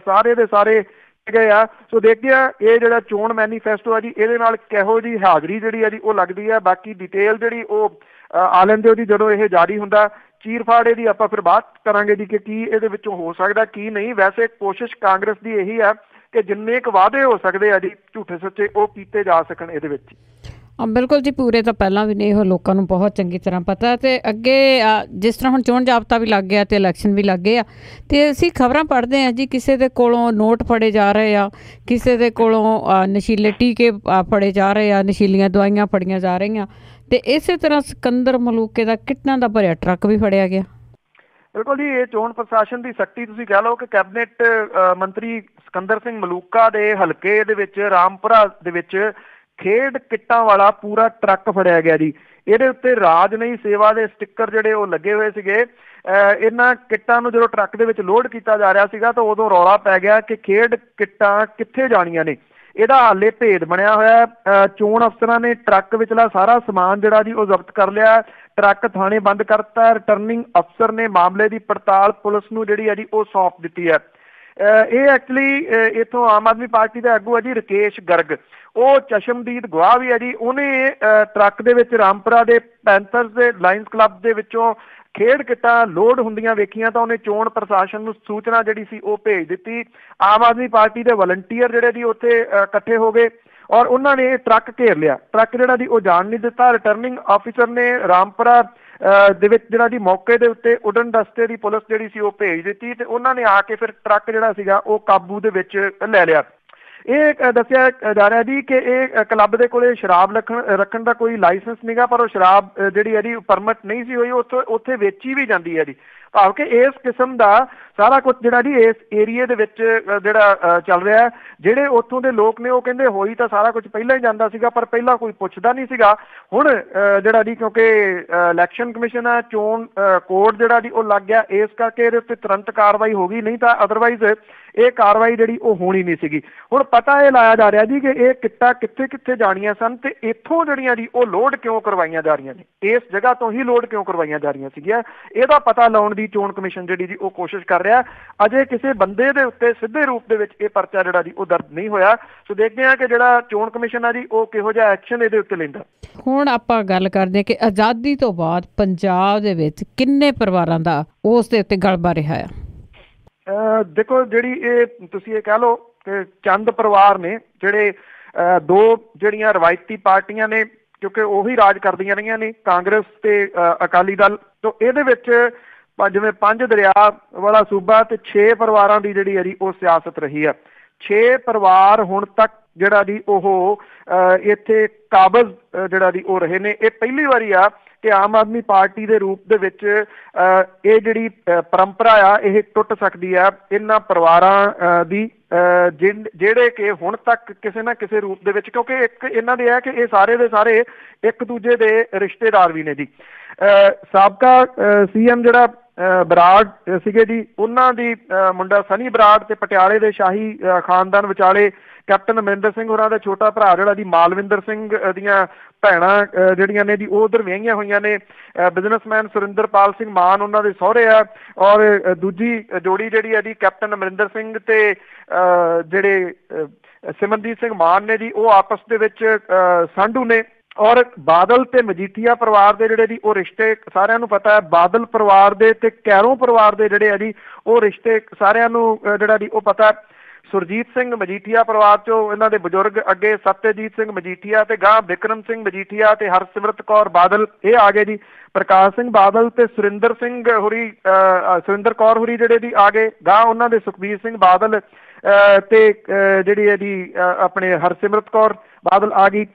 ਸਾਰੇ ਦੇ ਸਾਰੇ ਗਏ ਆ। ਸੋ ਦੇਖਦੇ ਆ ਇਹ ਜਿਹੜਾ ਚੋਣ ਮੈਨੀਫੈਸਟੋ ਆ ਜੀ ਇਹਦੇ ਨਾਲ ਕਿਹੋ ਜੀ ਹਾਜ਼ਰੀ ਜਿਹੜੀ ਆ ਜੀ ਉਹ ਲੱਗਦੀ ਆ। ਬਾਕੀ ਡਿਟੇਲ ਜਿਹੜੀ ਉਹ ਆ ਲੈਂਦੇ ਹੋ ਜੀ ਜਦੋਂ ਇਹ ਜਾਰੀ ਹੁੰਦਾ। ਚੀਰ ਫਾੜੇ ਦੀ ਆਪਾਂ ਫਿਰ ਬਾਤ ਕਰਾਂਗੇ ਜੀ ਕਿ ਕੀ ਇਹਦੇ ਵਿੱਚੋਂ ਹੋ ਸਕਦਾ ਕੀ ਨਹੀਂ। ਵੈਸੇ ਕੋਸ਼ਿਸ਼ ਕਾਂਗਰਸ ਦੀ ਇਹੀ ਆ ਕਿ ਜਿੰਨੇ ਕੁ ਵਾਅਦੇ ਹੋ ਸਕਦੇ ਆ ਜੀ ਝੂਠੇ ਸੱਚੇ ਉਹ ਕੀਤੇ ਜਾ ਸਕਣ ਇਹਦੇ ਵਿੱਚ। ਬਿਲਕੁਲ ਜੀ, ਪੂਰੇ ਤਾਂ ਪਹਿਲਾਂ ਵੀ ਨਹੀਂ, ਉਹ ਲੋਕਾਂ ਨੂੰ ਬਹੁਤ ਚੰਗੀ ਤਰ੍ਹਾਂ ਪਤਾ। ਅਤੇ ਅੱਗੇ ਜਿਸ ਤਰ੍ਹਾਂ ਹੁਣ ਚੋਣ ਜਾਬਤਾ ਵੀ ਲੱਗ ਗਿਆ ਅਤੇ ਇਲੈਕਸ਼ਨ ਵੀ ਲੱਗ ਗਏ ਆ, ਅਤੇ ਅਸੀਂ ਖਬਰਾਂ ਪੜ੍ਹਦੇ ਹਾਂ ਜੀ ਕਿਸੇ ਦੇ ਕੋਲੋਂ ਨੋਟ ਫੜੇ ਜਾ ਰਹੇ ਆ, ਕਿਸੇ ਦੇ ਕੋਲੋਂ ਨਸ਼ੀਲੇ ਟੀਕੇ ਫੜੇ ਜਾ ਰਹੇ ਆ, ਨਸ਼ੀਲੀਆਂ ਦਵਾਈਆਂ ਫੜੀਆਂ ਜਾ ਰਹੀਆਂ, ਅਤੇ ਇਸੇ ਤਰ੍ਹਾਂ ਸਿਕੰਦਰ ਮਲੂਕੇ ਦਾ ਕਿੱਟਾਂ ਦਾ ਭਰਿਆ ਟਰੱਕ ਵੀ ਫੜਿਆ ਗਿਆ। ਬਿਲਕੁਲ ਜੀ, ਇਹ ਚੋਣ ਪ੍ਰਸ਼ਾਸਨ ਦੀ ਸਖਤੀ ਤੁਸੀਂ ਕਹਿ ਲਓ ਕਿ ਕੈਬਨਿਟ ਮੰਤਰੀ ਸਿਕੰਦਰ ਸਿੰਘ ਮਲੂਕਾ ਦੇ ਹਲਕੇ ਦੇ ਵਿੱਚ ਰਾਮਪੁਰਾ ਦੇ ਵਿੱਚ ਖੇਡ ਕਿੱਟਾਂ ਵਾਲਾ ਪੂਰਾ ਟਰੱਕ ਫੜਿਆ ਗਿਆ ਜੀ। ਇਹਦੇ ਉੱਤੇ ਰਾਜ ਨਹੀਂ ਸੇਵਾ ਦੇ ਸਟਿੱਕਰ ਜਿਹੜੇ ਉਹ ਲੱਗੇ ਹੋਏ ਸੀਗੇ। ਇਹਨਾਂ ਕਿੱਟਾਂ ਨੂੰ ਜਦੋਂ ਟਰੱਕ ਦੇ ਵਿੱਚ ਲੋਡ ਕੀਤਾ ਜਾ ਰਿਹਾ ਸੀਗਾ ਤਾਂ ਉਦੋਂ ਰੌਲਾ ਪੈ ਗਿਆ ਕਿ ਖੇਡ ਕਿੱਟਾਂ ਕਿੱਥੇ ਜਾਣੀਆਂ ਨੇ। ਇਹਦਾ ਹਾਲੇ ਭੇਦ ਬਣਿਆ ਹੋਇਆ। ਚੋਣ ਅਫਸਰਾਂ ਨੇ ਟਰੱਕ ਵਿਚਲਾ ਸਾਰਾ ਸਮਾਨ ਜਿਹੜਾ ਜੀ ਉਹ ਜ਼ਬਤ ਕਰ ਲਿਆ, ਟਰੱਕ ਥਾਣੇ ਬੰਦ ਕਰਤਾ। ਰਿਟਰਨਿੰਗ ਅਫਸਰ ਨੇ ਮਾਮਲੇ ਦੀ ਪੜਤਾਲ ਪੁਲਿਸ ਨੂੰ ਜਿਹੜੀ ਹੈ ਜੀ ਉਹ ਸੌਂਪ ਦਿੱਤੀ ਹੈ। ਇਹ ਐਕਚੁਅਲੀ ਇੱਥੋਂ ਆਮ ਆਦਮੀ ਪਾਰਟੀ ਦਾ ਆਗੂ ਹੈ ਜੀ ਰਕੇਸ਼ ਗਰਗ, ਉਹ ਚਸ਼ਮਦੀਦ ਗਵਾਹ ਵੀ ਹੈ ਜੀ। ਉਹਨੇ ਟਰੱਕ ਦੇ ਵਿੱਚ ਰਾਮਪੁਰਾ ਦੇ ਪੈਂਥਰਸ ਦੇ ਲਾਇਨਸ ਕਲੱਬ ਦੇ ਵਿੱਚੋਂ ਖੇਡ ਕਿੱਟਾਂ ਲੋਡ ਹੁੰਦੀਆਂ ਵੇਖੀਆਂ ਤਾਂ ਉਹਨੇ ਚੋਣ ਪ੍ਰਸ਼ਾਸਨ ਨੂੰ ਸੂਚਨਾ ਜਿਹੜੀ ਸੀ ਉਹ ਭੇਜ ਦਿੱਤੀ। ਆਮ ਆਦਮੀ ਪਾਰਟੀ ਦੇ ਵਲੰਟੀਅਰ ਜਿਹੜੇ ਜੀ ਉੱਥੇ ਇਕੱਠੇ ਹੋ ਗਏ ਔਰ ਉਹਨਾਂ ਨੇ ਇਹ ਟਰੱਕ ਘੇਰ ਲਿਆ। ਟਰੱਕ ਜਿਹੜਾ ਜੀ ਉਹ ਜਾਣ ਨਹੀਂ ਦਿੱਤਾ। ਰਿਟਰਨਿੰਗ ਆਫਿਸਰ ਨੇ ਰਾਮਪੁਰਾ ਦੇ ਵਿੱਚ ਜਿਹੜਾ ਜੀ ਮੌਕੇ ਦੇ ਉੱਤੇ ਉਡਨ ਦਸਤੇ ਦੀ ਪੁਲਿਸ ਜਿਹੜੀ ਸੀ ਉਹ ਭੇਜ ਦਿੱਤੀ ਤੇ ਉਹਨਾਂ ਨੇ ਆ ਕੇ ਫਿਰ ਟਰੱਕ ਜਿਹੜਾ ਸੀਗਾ ਉਹ ਕਾਬੂ ਦੇ ਵਿੱਚ ਲੈ ਲਿਆ। ਇਹ ਦੱਸਿਆ ਜਾ ਰਿਹਾ ਜੀ ਕਿ ਇਹ ਕਲੱਬ ਦੇ ਕੋਲੇ ਸ਼ਰਾਬ ਰੱਖਣ ਦਾ ਕੋਈ ਲਾਇਸੈਂਸ ਨਹੀਂਗਾ, ਪਰ ਉਹ ਸ਼ਰਾਬ ਜਿਹੜੀ ਹੈ ਜੀ ਪਰਮਿਟ ਨਹੀਂ ਸੀ ਹੋਈ, ਉੱਥੇ ਵੇਚੀ ਵੀ ਜਾਂਦੀ ਹੈ ਜੀ। ਭਾਵ ਕਿ ਇਸ ਕਿਸਮ ਦਾ ਸਾਰਾ ਕੁਝ ਜਿਹੜਾ ਜੀ ਇਸ ਏਰੀਏ ਦੇ ਵਿੱਚ ਜਿਹੜਾ ਚੱਲ ਰਿਹਾ। ਜਿਹੜੇ ਉੱਥੋਂ ਦੇ ਲੋਕ ਨੇ ਉਹ ਕਹਿੰਦੇ ਹੋਈ ਤਾਂ ਸਾਰਾ ਕੁਝ ਪਹਿਲਾਂ ਹੀ ਜਾਂਦਾ ਸੀਗਾ, ਪਰ ਪਹਿਲਾਂ ਕੋਈ ਪੁੱਛਦਾ ਨਹੀਂ ਸੀਗਾ। ਹੁਣ ਜਿਹੜਾ ਜੀ ਕਿਉਂਕਿ ਇਲੈਕਸ਼ਨ ਕਮਿਸ਼ਨ ਆ, ਚੋਣ ਕੋਡ ਜਿਹੜਾ ਜੀ ਉਹ ਲੱਗ ਗਿਆ, ਇਸ ਕਰਕੇ ਇਹਦੇ ਉੱਤੇ ਤੁਰੰਤ ਕਾਰਵਾਈ ਹੋ ਗਈ, ਨਹੀਂ ਤਾਂ ਅਦਰਵਾਈਜ਼ ਇਹ ਕਾਰਵਾਈ ਜਿਹੜੀ ਉਹ ਹੋਣੀ ਨਹੀਂ ਸੀਗੀ। ਹੁਣ ਪਤਾ ਇਹ ਲਾਇਆ ਜਾ ਰਿਹਾ ਜੀ ਕਿ ਇਹ ਕਿੱਟਾਂ ਕਿੱਥੇ ਕਿੱਥੇ ਜਾਣੀਆਂ ਸਨ ਤੇ ਇੱਥੋਂ ਜਿਹੜੀਆਂ ਜੀ ਉਹ ਲੋਡ ਕਿਉਂ ਕਰਵਾਈਆਂ ਜਾ ਰਹੀਆਂ ਨੇ, ਇਸ ਜਗ੍ਹਾ ਤੋਂ ਹੀ ਲੋਡ ਕਿਉਂ ਕਰਵਾਈਆਂ ਜਾ ਰਹੀਆਂ ਸੀਗੀਆਂ, ਇਹਦਾ ਪਤਾ ਲਾਉਣ ਦੀ ਚੋਣ ਕਮਿਸ਼ਨ ਜਿਹੜੀ ਜੀ ਉਹ ਕੋਸ਼ਿਸ਼ ਕਰ ਰਿਹਾ। ਅਜੇ ਕਿਸੇ ਬੰਦੇ ਦੇ ਉੱਤੇ ਸਿੱਧੇ ਰੂਪ ਦੇ ਵਿੱਚ ਇਹ ਪਰਚਾ ਜਿਹੜਾ ਜੀ ਉਹ ਦਰਜ ਨਹੀਂ ਹੋਇਆ। ਸੋ ਦੇਖਦੇ ਹਾਂ ਕਿ ਜਿਹੜਾ ਚੋਣ ਕਮਿਸ਼ਨ ਆ ਜੀ ਉਹ ਕਿਹੋ ਜਿਹਾ ਐਕਸ਼ਨ ਇਹਦੇ ਉੱਤੇ ਲੈਂਦਾ। ਹੁਣ ਆਪਾਂ ਗੱਲ ਕਰਦੇ ਹਾਂ ਕਿ ਆਜ਼ਾਦੀ ਤੋਂ ਬਾਅਦ ਪੰਜਾਬ ਦੇ ਵਿੱਚ ਕਿੰਨੇ ਪਰਿਵਾਰਾਂ ਦਾ ਉਸ ਦੇ ਉੱਤੇ ਗਲਬਾ ਰਿਹਾ ਆ। ਦੇਖੋ ਜਿਹੜੀ ਇਹ ਤੁਸੀਂ ਇਹ ਕਹਿ ਲਓ ਕਿ ਚੰਦ ਪਰਿਵਾਰ ਨੇ ਜਿਹੜੇ ਦੋ ਜਿਹੜੀਆਂ ਰਵਾਇਤੀ ਪਾਰਟੀਆਂ ਨੇ, ਕਿਉਂਕਿ ਉਹੀ ਰਾਜ ਕਰਦੀਆਂ ਰਹੀਆਂ ਨੇ, ਕਾਂਗਰਸ ਤੇ ਅਕਾਲੀ ਦਲ। ਤੋਂ ਇਹਦੇ ਵਿੱਚ ਜਿਵੇਂ 5 ਦਰਿਆ ਵਾਲਾ ਸੂਬਾ ਤੇ 6 ਪਰਿਵਾਰਾਂ ਦੀ ਜਿਹੜੀ ਹੈ ਜੀ ਉਹ ਸਿਆਸਤ ਰਹੀ ਆ। 6 ਪਰਿਵਾਰ ਹੁਣ ਤੱਕ ਜਿਹੜਾ ਜੀ ਉਹ ਇੱਥੇ ਕਾਬਜ਼ ਜਿਹੜਾ ਜੀ ਉਹ ਰਹੇ ਨੇ। ਇਹ ਪਹਿਲੀ ਵਾਰੀ ਆ ਕਿ ਆਮ ਆਦਮੀ ਪਾਰਟੀ ਦੇ ਰੂਪ ਦੇ ਵਿੱਚ ਇਹ ਜਿਹੜੀ ਪਰੰਪਰਾ ਆ ਇਹ ਟੁੱਟ ਸਕਦੀ ਆ ਇਹਨਾਂ ਪਰਿਵਾਰਾਂ ਦੀ, ਜਿਹੜੇ ਕਿ ਹੁਣ ਤੱਕ ਕਿਸੇ ਨਾ ਕਿਸੇ ਰੂਪ ਦੇ ਵਿੱਚ, ਕਿਉਂਕਿ ਇੱਕ ਇਹਨਾਂ ਦੇ ਹੈ ਕਿ ਇਹ ਸਾਰੇ ਦੇ ਸਾਰੇ ਇੱਕ ਦੂਜੇ ਦੇ ਰਿਸ਼ਤੇਦਾਰ ਵੀ ਨੇ ਜੀ। ਸਾਬਕਾ CM ਜਿਹੜਾ ਬਰਾੜ ਸੀਗੇ ਜੀ, ਉਹਨਾਂ ਦੀ ਮੁੰਡਾ ਸਨੀ ਬਰਾੜ ਤੇ ਪਟਿਆਲੇ ਦੇ ਸ਼ਾਹੀ ਖਾਨਦਾਨ ਵਿਚਾਲੇ ਕੈਪਟਨ ਅਮਰਿੰਦਰ ਸਿੰਘ ਹੋਰਾਂ ਦਾ ਛੋਟਾ ਭਰਾ ਜਿਹੜਾ ਜੀ ਮਾਲਵਿੰਦਰ ਸਿੰਘ ਦੀਆਂ ਭੈਣਾਂ ਜਿਹੜੀਆਂ ਨੇ ਜੀ ਉਹ ਉਧਰ ਵਿਆਹੀਆਂ ਹੋਈਆਂ ਨੇ। ਬਿਜ਼ਨਸਮੈਨ ਸੁਰਿੰਦਰਪਾਲ ਸਿੰਘ ਮਾਨ ਉਹਨਾਂ ਦੇ ਸਹੁਰੇ ਆ, ਔਰ ਦੂਜੀ ਜੋੜੀ ਜਿਹੜੀ ਹੈ ਜੀ ਕੈਪਟਨ ਅਮਰਿੰਦਰ ਸਿੰਘ ਤੇ ਜਿਹੜੇ ਸਿਮਰਨਜੀਤ ਸਿੰਘ ਮਾਨ ਨੇ ਜੀ ਉਹ ਆਪਸ ਦੇ ਵਿੱਚ ਸਾਂਢੂ ਨੇ। ਔਰ ਬਾਦਲ ਤੇ ਮਜੀਠੀਆ ਪਰਿਵਾਰ ਦੇ ਜਿਹੜੇ ਜੀ ਉਹ ਰਿਸ਼ਤੇ ਸਾਰਿਆਂ ਨੂੰ ਪਤਾ ਹੈ। ਬਾਦਲ ਪਰਿਵਾਰ ਦੇ ਤੇ ਕੈਰੋਂ ਪਰਿਵਾਰ ਦੇ ਜਿਹੜੇ ਆ ਜੀ ਉਹ ਰਿਸ਼ਤੇ ਸਾਰਿਆਂ ਨੂੰ ਜਿਹੜਾ ਜੀ ਉਹ ਪਤਾ। ਸੁਰਜੀਤ ਸਿੰਘ ਮਜੀਠੀਆ ਪਰਿਵਾਰ ਚੋਂ ਇਹਨਾਂ ਦੇ ਬਜ਼ੁਰਗ ਅੱਗੇ ਸਤਿਆਜੀਤ ਸਿੰਘ ਮਜੀਠੀਆ ਤੇ ਗਾਂ ਬਿਕਰਮ ਸਿੰਘ ਮਜੀਠੀਆ ਤੇ ਹਰਸਿਮਰਤ ਕੌਰ ਬਾਦਲ ਇਹ ਆ ਗਏ ਜੀ। ਪ੍ਰਕਾਸ਼ ਸਿੰਘ ਬਾਦਲ ਤੇ ਸੁਰਿੰਦਰ ਕੌਰ ਹੋਰੀ ਜਿਹੜੇ ਜੀ ਆ ਗਏ। ਗਾਂ ਉਹਨਾਂ ਦੇ ਸੁਖਬੀਰ ਸਿੰਘ ਬਾਦਲ ਤੇ ਜਿਹੜੀ ਹੈ ਜੀ ਆਪਣੇ ਹਰਸਿਮਰਤ ਕੌਰ ਬਾਦਲ ਆ ਗਈ।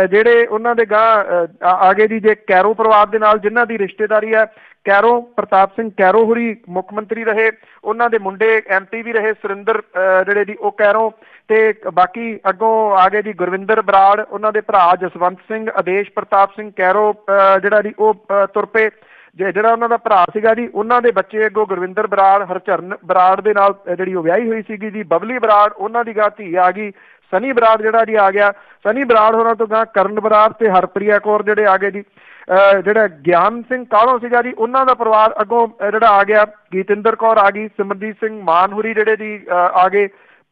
ਜਿਹੜੇ ਉਹਨਾਂ ਦੇ ਗਾਂ ਆ ਗਏ ਜੀ ਜੇ ਕੈਰੋਂ ਪਰਿਵਾਰ ਦੇ ਨਾਲ ਜਿਨ੍ਹਾਂ ਦੀ ਰਿਸ਼ਤੇਦਾਰੀ ਹੈ। ਕੈਰੋਂ ਪ੍ਰਤਾਪ ਸਿੰਘ ਕੈਰੋਂ ਹੋਰੀ ਮੁੱਖ ਮੰਤਰੀ ਰਹੇ, ਉਹਨਾਂ ਦੇ ਮੁੰਡੇ MP ਵੀ ਰਹੇ ਸੁਰਿੰਦਰ ਜਿਹੜੇ ਜੀ ਉਹ ਕੈਰੋਂ। ਤੇ ਬਾਕੀ ਅੱਗੋਂ ਆ ਗਏ ਜੀ ਗੁਰਵਿੰਦਰ ਬਰਾੜ, ਉਹਨਾਂ ਦੇ ਭਰਾ ਜਸਵੰਤ ਸਿੰਘ, ਆਦੇਸ਼ ਪ੍ਰਤਾਪ ਸਿੰਘ ਕੈਰੋਂ ਜਿਹੜਾ ਜੀ ਉਹ ਤੁਰ ਪਏ। ਜਿਹੜਾ ਉਹਨਾਂ ਦਾ ਭਰਾ ਸੀਗਾ ਜੀ ਉਹਨਾਂ ਦੇ ਬੱਚੇ ਅੱਗੋਂ ਗੁਰਵਿੰਦਰ ਬਰਾੜ ਹਰਚਰਨ ਬਰਾੜ ਦੇ ਨਾਲ ਜਿਹੜੀ ਉਹ ਵਿਆਹੀ ਹੋਈ ਸੀਗੀ ਜੀ ਬਬਲੀ ਬਰਾੜ, ਉਹਨਾਂ ਦੀ ਗਾਂ ਧੀ ਆ ਗਈ। ਸਨੀ ਬਰਾੜ ਜਿਹੜਾ ਜੀ ਆ ਗਿਆ। ਸਨੀ ਬਰਾੜ ਹੋਰਾਂ ਤੋਂ ਗਾਂ ਕਰਨ ਬਰਾੜ ਤੇ ਹਰਪ੍ਰੀਆ ਕੌਰ ਜਿਹੜੇ ਆ ਗਏ ਜੀ। ਜਿਹੜਾ ਗਿਆਨ ਸਿੰਘ ਕਾਹਲੋਂ ਸੀਗਾ ਜੀ ਉਹਨਾਂ ਦਾ ਪਰਿਵਾਰ ਅੱਗੋਂ ਜਿਹੜਾ ਆ ਗਿਆ। ਗੀਤਿੰਦਰ ਕੌਰ ਆ ਗਈ। ਸਿਮਰਜੀਤ ਸਿੰਘ ਮਾਨ ਹੁਰੀ ਜਿਹੜੇ ਜੀ ਆ ਗਏ।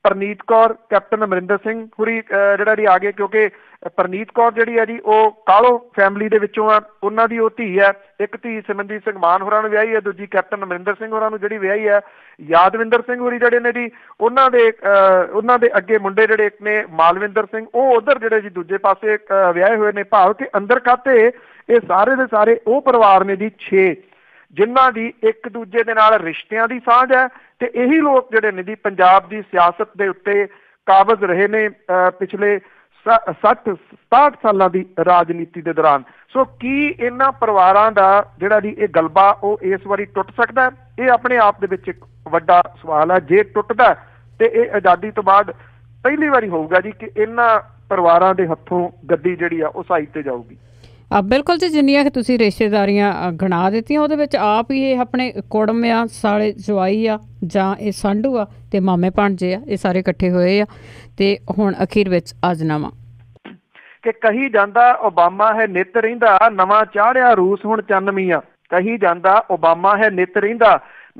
ਪਰਨੀਤ ਕੌਰ ਕੈਪਟਨ ਅਮਰਿੰਦਰ ਸਿੰਘ ਹੁਰੀ ਜਿਹੜਾ ਜੀ ਆ ਗਏ, ਕਿਉਂਕਿ ਪਰਨੀਤ ਕੌਰ ਜਿਹੜੀ ਹੈ ਜੀ ਉਹ ਕਾਹਲੋਂ ਫੈਮਿਲੀ ਦੇ ਵਿੱਚੋਂ ਆ। ਉਹਨਾਂ ਦੀ ਉਹ ਧੀ ਹੈ, ਇੱਕ ਧੀ ਸਿਮਰਜੀਤ ਸਿੰਘ ਮਾਨ ਹੋਰਾਂ ਨੂੰ ਵਿਆਹੀ ਹੈ, ਦੂਜੀ ਕੈਪਟਨ ਅਮਰਿੰਦਰ ਸਿੰਘ ਹੋਰਾਂ ਨੂੰ ਜਿਹੜੀ ਵਿਆਹੀ ਹੈ। ਯਾਦਵਿੰਦਰ ਸਿੰਘ ਹੋਰੀ ਜਿਹੜੇ ਨੇ ਜੀ ਉਹਨਾਂ ਦੇ ਅੱਗੇ ਮੁੰਡੇ ਜਿਹੜੇ ਇੱਕ ਨੇ ਮਾਲਵਿੰਦਰ ਸਿੰਘ, ਉਹ ਉਧਰ ਜਿਹੜੇ ਜੀ ਦੂਜੇ ਪਾਸੇ ਵਿਆਹੇ ਹੋਏ ਨੇ। ਭਾਵ ਕਿ ਅੰਦਰ ਖਾਤੇ ਇਹ ਸਾਰੇ ਦੇ ਸਾਰੇ ਉਹ ਪਰਿਵਾਰ ਨੇ ਜੀ 6 ਜਿਨ੍ਹਾਂ ਦੀ ਇੱਕ ਦੂਜੇ ਦੇ ਨਾਲ ਰਿਸ਼ਤਿਆਂ ਦੀ ਸਾਂਝ ਹੈ। ਤੇ ਇਹੀ ਲੋਕ ਜਿਹੜੇ ਨੇ ਜੀ ਪੰਜਾਬ ਦੀ ਸਿਆਸਤ ਦੇ ਉੱਤੇ ਕਾਬਜ਼ ਰਹੇ ਨੇ ਪਿਛਲੇ 60-67 ਸਾਲਾਂ ਦੀ ਰਾਜਨੀਤੀ ਦੇ ਦੌਰਾਨ। ਸੋ ਕੀ ਇਹਨਾਂ ਪਰਿਵਾਰਾਂ ਦਾ ਜਿਹੜਾ ਜੀ ਇਹ ਗਲਬਾ ਉਹ ਇਸ ਵਾਰੀ ਟੁੱਟ ਸਕਦਾ? ਇਹ ਆਪਣੇ ਆਪ ਦੇ ਵਿੱਚ ਇੱਕ ਵੱਡਾ ਸਵਾਲ ਹੈ। ਜੇ ਟੁੱਟਦਾ ਤੇ ਇਹ ਆਜ਼ਾਦੀ ਤੋਂ ਬਾਅਦ ਪਹਿਲੀ ਵਾਰੀ ਹੋਊਗਾ ਜੀ ਕਿ ਇਹਨਾਂ ਪਰਿਵਾਰਾਂ ਦੇ ਹੱਥੋਂ ਗੱਦੀ ਜਿਹੜੀ ਆ ਉਹ ਸਾਈਡ ਤੇ ਜਾਊਗੀ। ਬਿਲਕੁਲ ਜੀ, ਜਿੰਨੀਆਂ ਕਿ ਤੁਸੀਂ ਰਿਸ਼ਤੇਦਾਰੀਆਂ ਗਿਣਾ ਦਿੱਤੀਆਂ ਉਹਦੇ ਵਿੱਚ ਆਪ ਹੀ ਇਹ ਆਪਣੇ ਕੁੜਮ ਆ, ਸਾਲੇ ਜਵਾਈ ਆ ਜਾਂ ਇਹ ਸਾਂਢੂ ਆ ਤੇ ਮਾਮੇ ਭਾਣਜੇ ਆ, ਇਹ ਸਾਰੇ ਇਕੱਠੇ ਹੋਏ ਆ। ਤੇ ਹੁਣ ਅਖੀਰ ਵਿੱਚ ਅਜਨਾਮਾ ਕਿ ਕਹੀ ਜਾਂਦਾ ਓਬਾਮਾ ਹੈ ਨਿੱਤ ਰਹਿੰਦਾ, ਨਵਾਂ ਚਾੜਿਆ ਰੂਸ ਹੁਣ ਚੰਨ ਮੀਆਂ। ਕਹੀ ਜਾਂਦਾ ਓਬਾਮਾ ਹੈ ਨਿੱਤ ਰਹਿੰਦਾ,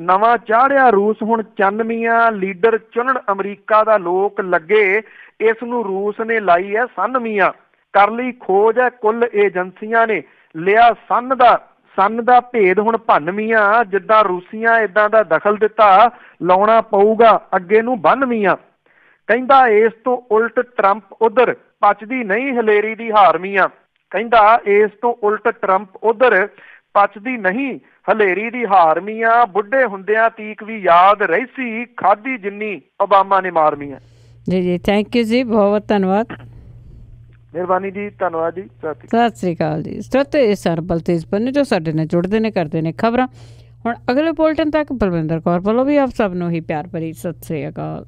ਨਵਾਂ ਚਾੜਿਆ ਰੂਸ ਹੁਣ ਚੰਨ ਮੀਆਂ। ਲੀਡਰ ਚੁਣਨ ਅਮਰੀਕਾ ਦਾ ਲੋਕ ਲੱਗੇ, ਇਸ ਨੂੰ ਰੂਸ ਨੇ ਲਾਈ ਹੈ ਸੰਨ ਮੀਆਂ। ਕਰ ਲਈ ਖੋਜ ਹੈ ਕੁੱਲ ਏਜੰਸੀਆਂ ਨੇ, ਲਿਆ ਸੰਨ ਦਾ ਭੇਦ ਹੁਣ ਭੰਨ ਮੀਆਂ। ਜਿੱਦਾਂ ਰੂਸੀਆਂ ਏਦਾਂ ਦਾ ਦਖਲ ਦਿੱਤਾ, ਲਾਉਣਾ ਪਊਗਾ ਅੱਗੇ ਨੂੰ ਬੰਨ ਮੀਆਂ। ਕਹਿੰਦਾ ਇਸ ਤੋਂ ਉਲਟ ਟਰੰਪ ਉਧਰ, ਪਚਦੀ ਨਹੀਂ ਹਲੇਰੀ ਦੀ ਹਾਰ ਮੀਆਂ। ਕਹਿੰਦਾ ਇਸ ਤੋਂ ਉਲਟ ਟਰੰਪ ਉਧਰ, ਪਚਦੀ ਨਹੀਂ ਹਲੇਰੀ ਦੀ ਹਾਰ ਮੀਆਂ। ਬੁੱਢੇ ਹੁੰਦਿਆਂ ਤੀਕ ਵੀ ਯਾਦ ਰਹੀ ਸੀ, ਖਾਧੀ ਜਿੰਨੀ ਓਬਾਮਾ ਨੇ ਮਾਰ ਮੀਆਂ। ਜੀ ਥੈਂਕ ਯੂ ਜੀ, ਬਹੁਤ ਬਹੁਤ ਧੰਨਵਾਦ। ਮਿਹਰਬਾਨੀ ਜੀ, ਧੰਨਵਾਦ ਜੀ, ਸਤਿ ਸ਼੍ਰੀ ਅਕਾਲ ਜੀ। ਸਰੋਤੇ ਇਹ ਸਰ ਬਲਤੇਜ ਪੰਨੂ ਜੋ ਸਾਡੇ ਨਾਲ ਜੁੜਦੇ ਨੇ, ਕਰਦੇ ਨੇ ਖਬਰਾਂ। ਹੁਣ ਅਗਲੇ ਬੁਲਟਨ ਤੱਕ ਬਲਵਿੰਦਰ ਕੌਰ ਵੱਲੋਂ ਵੀ ਆਪ ਸਭ ਨੂੰ ਹੀ ਪਿਆਰ ਭਰੀ ਸਤਿ ਸ੍ਰੀ ਅਕਾਲ।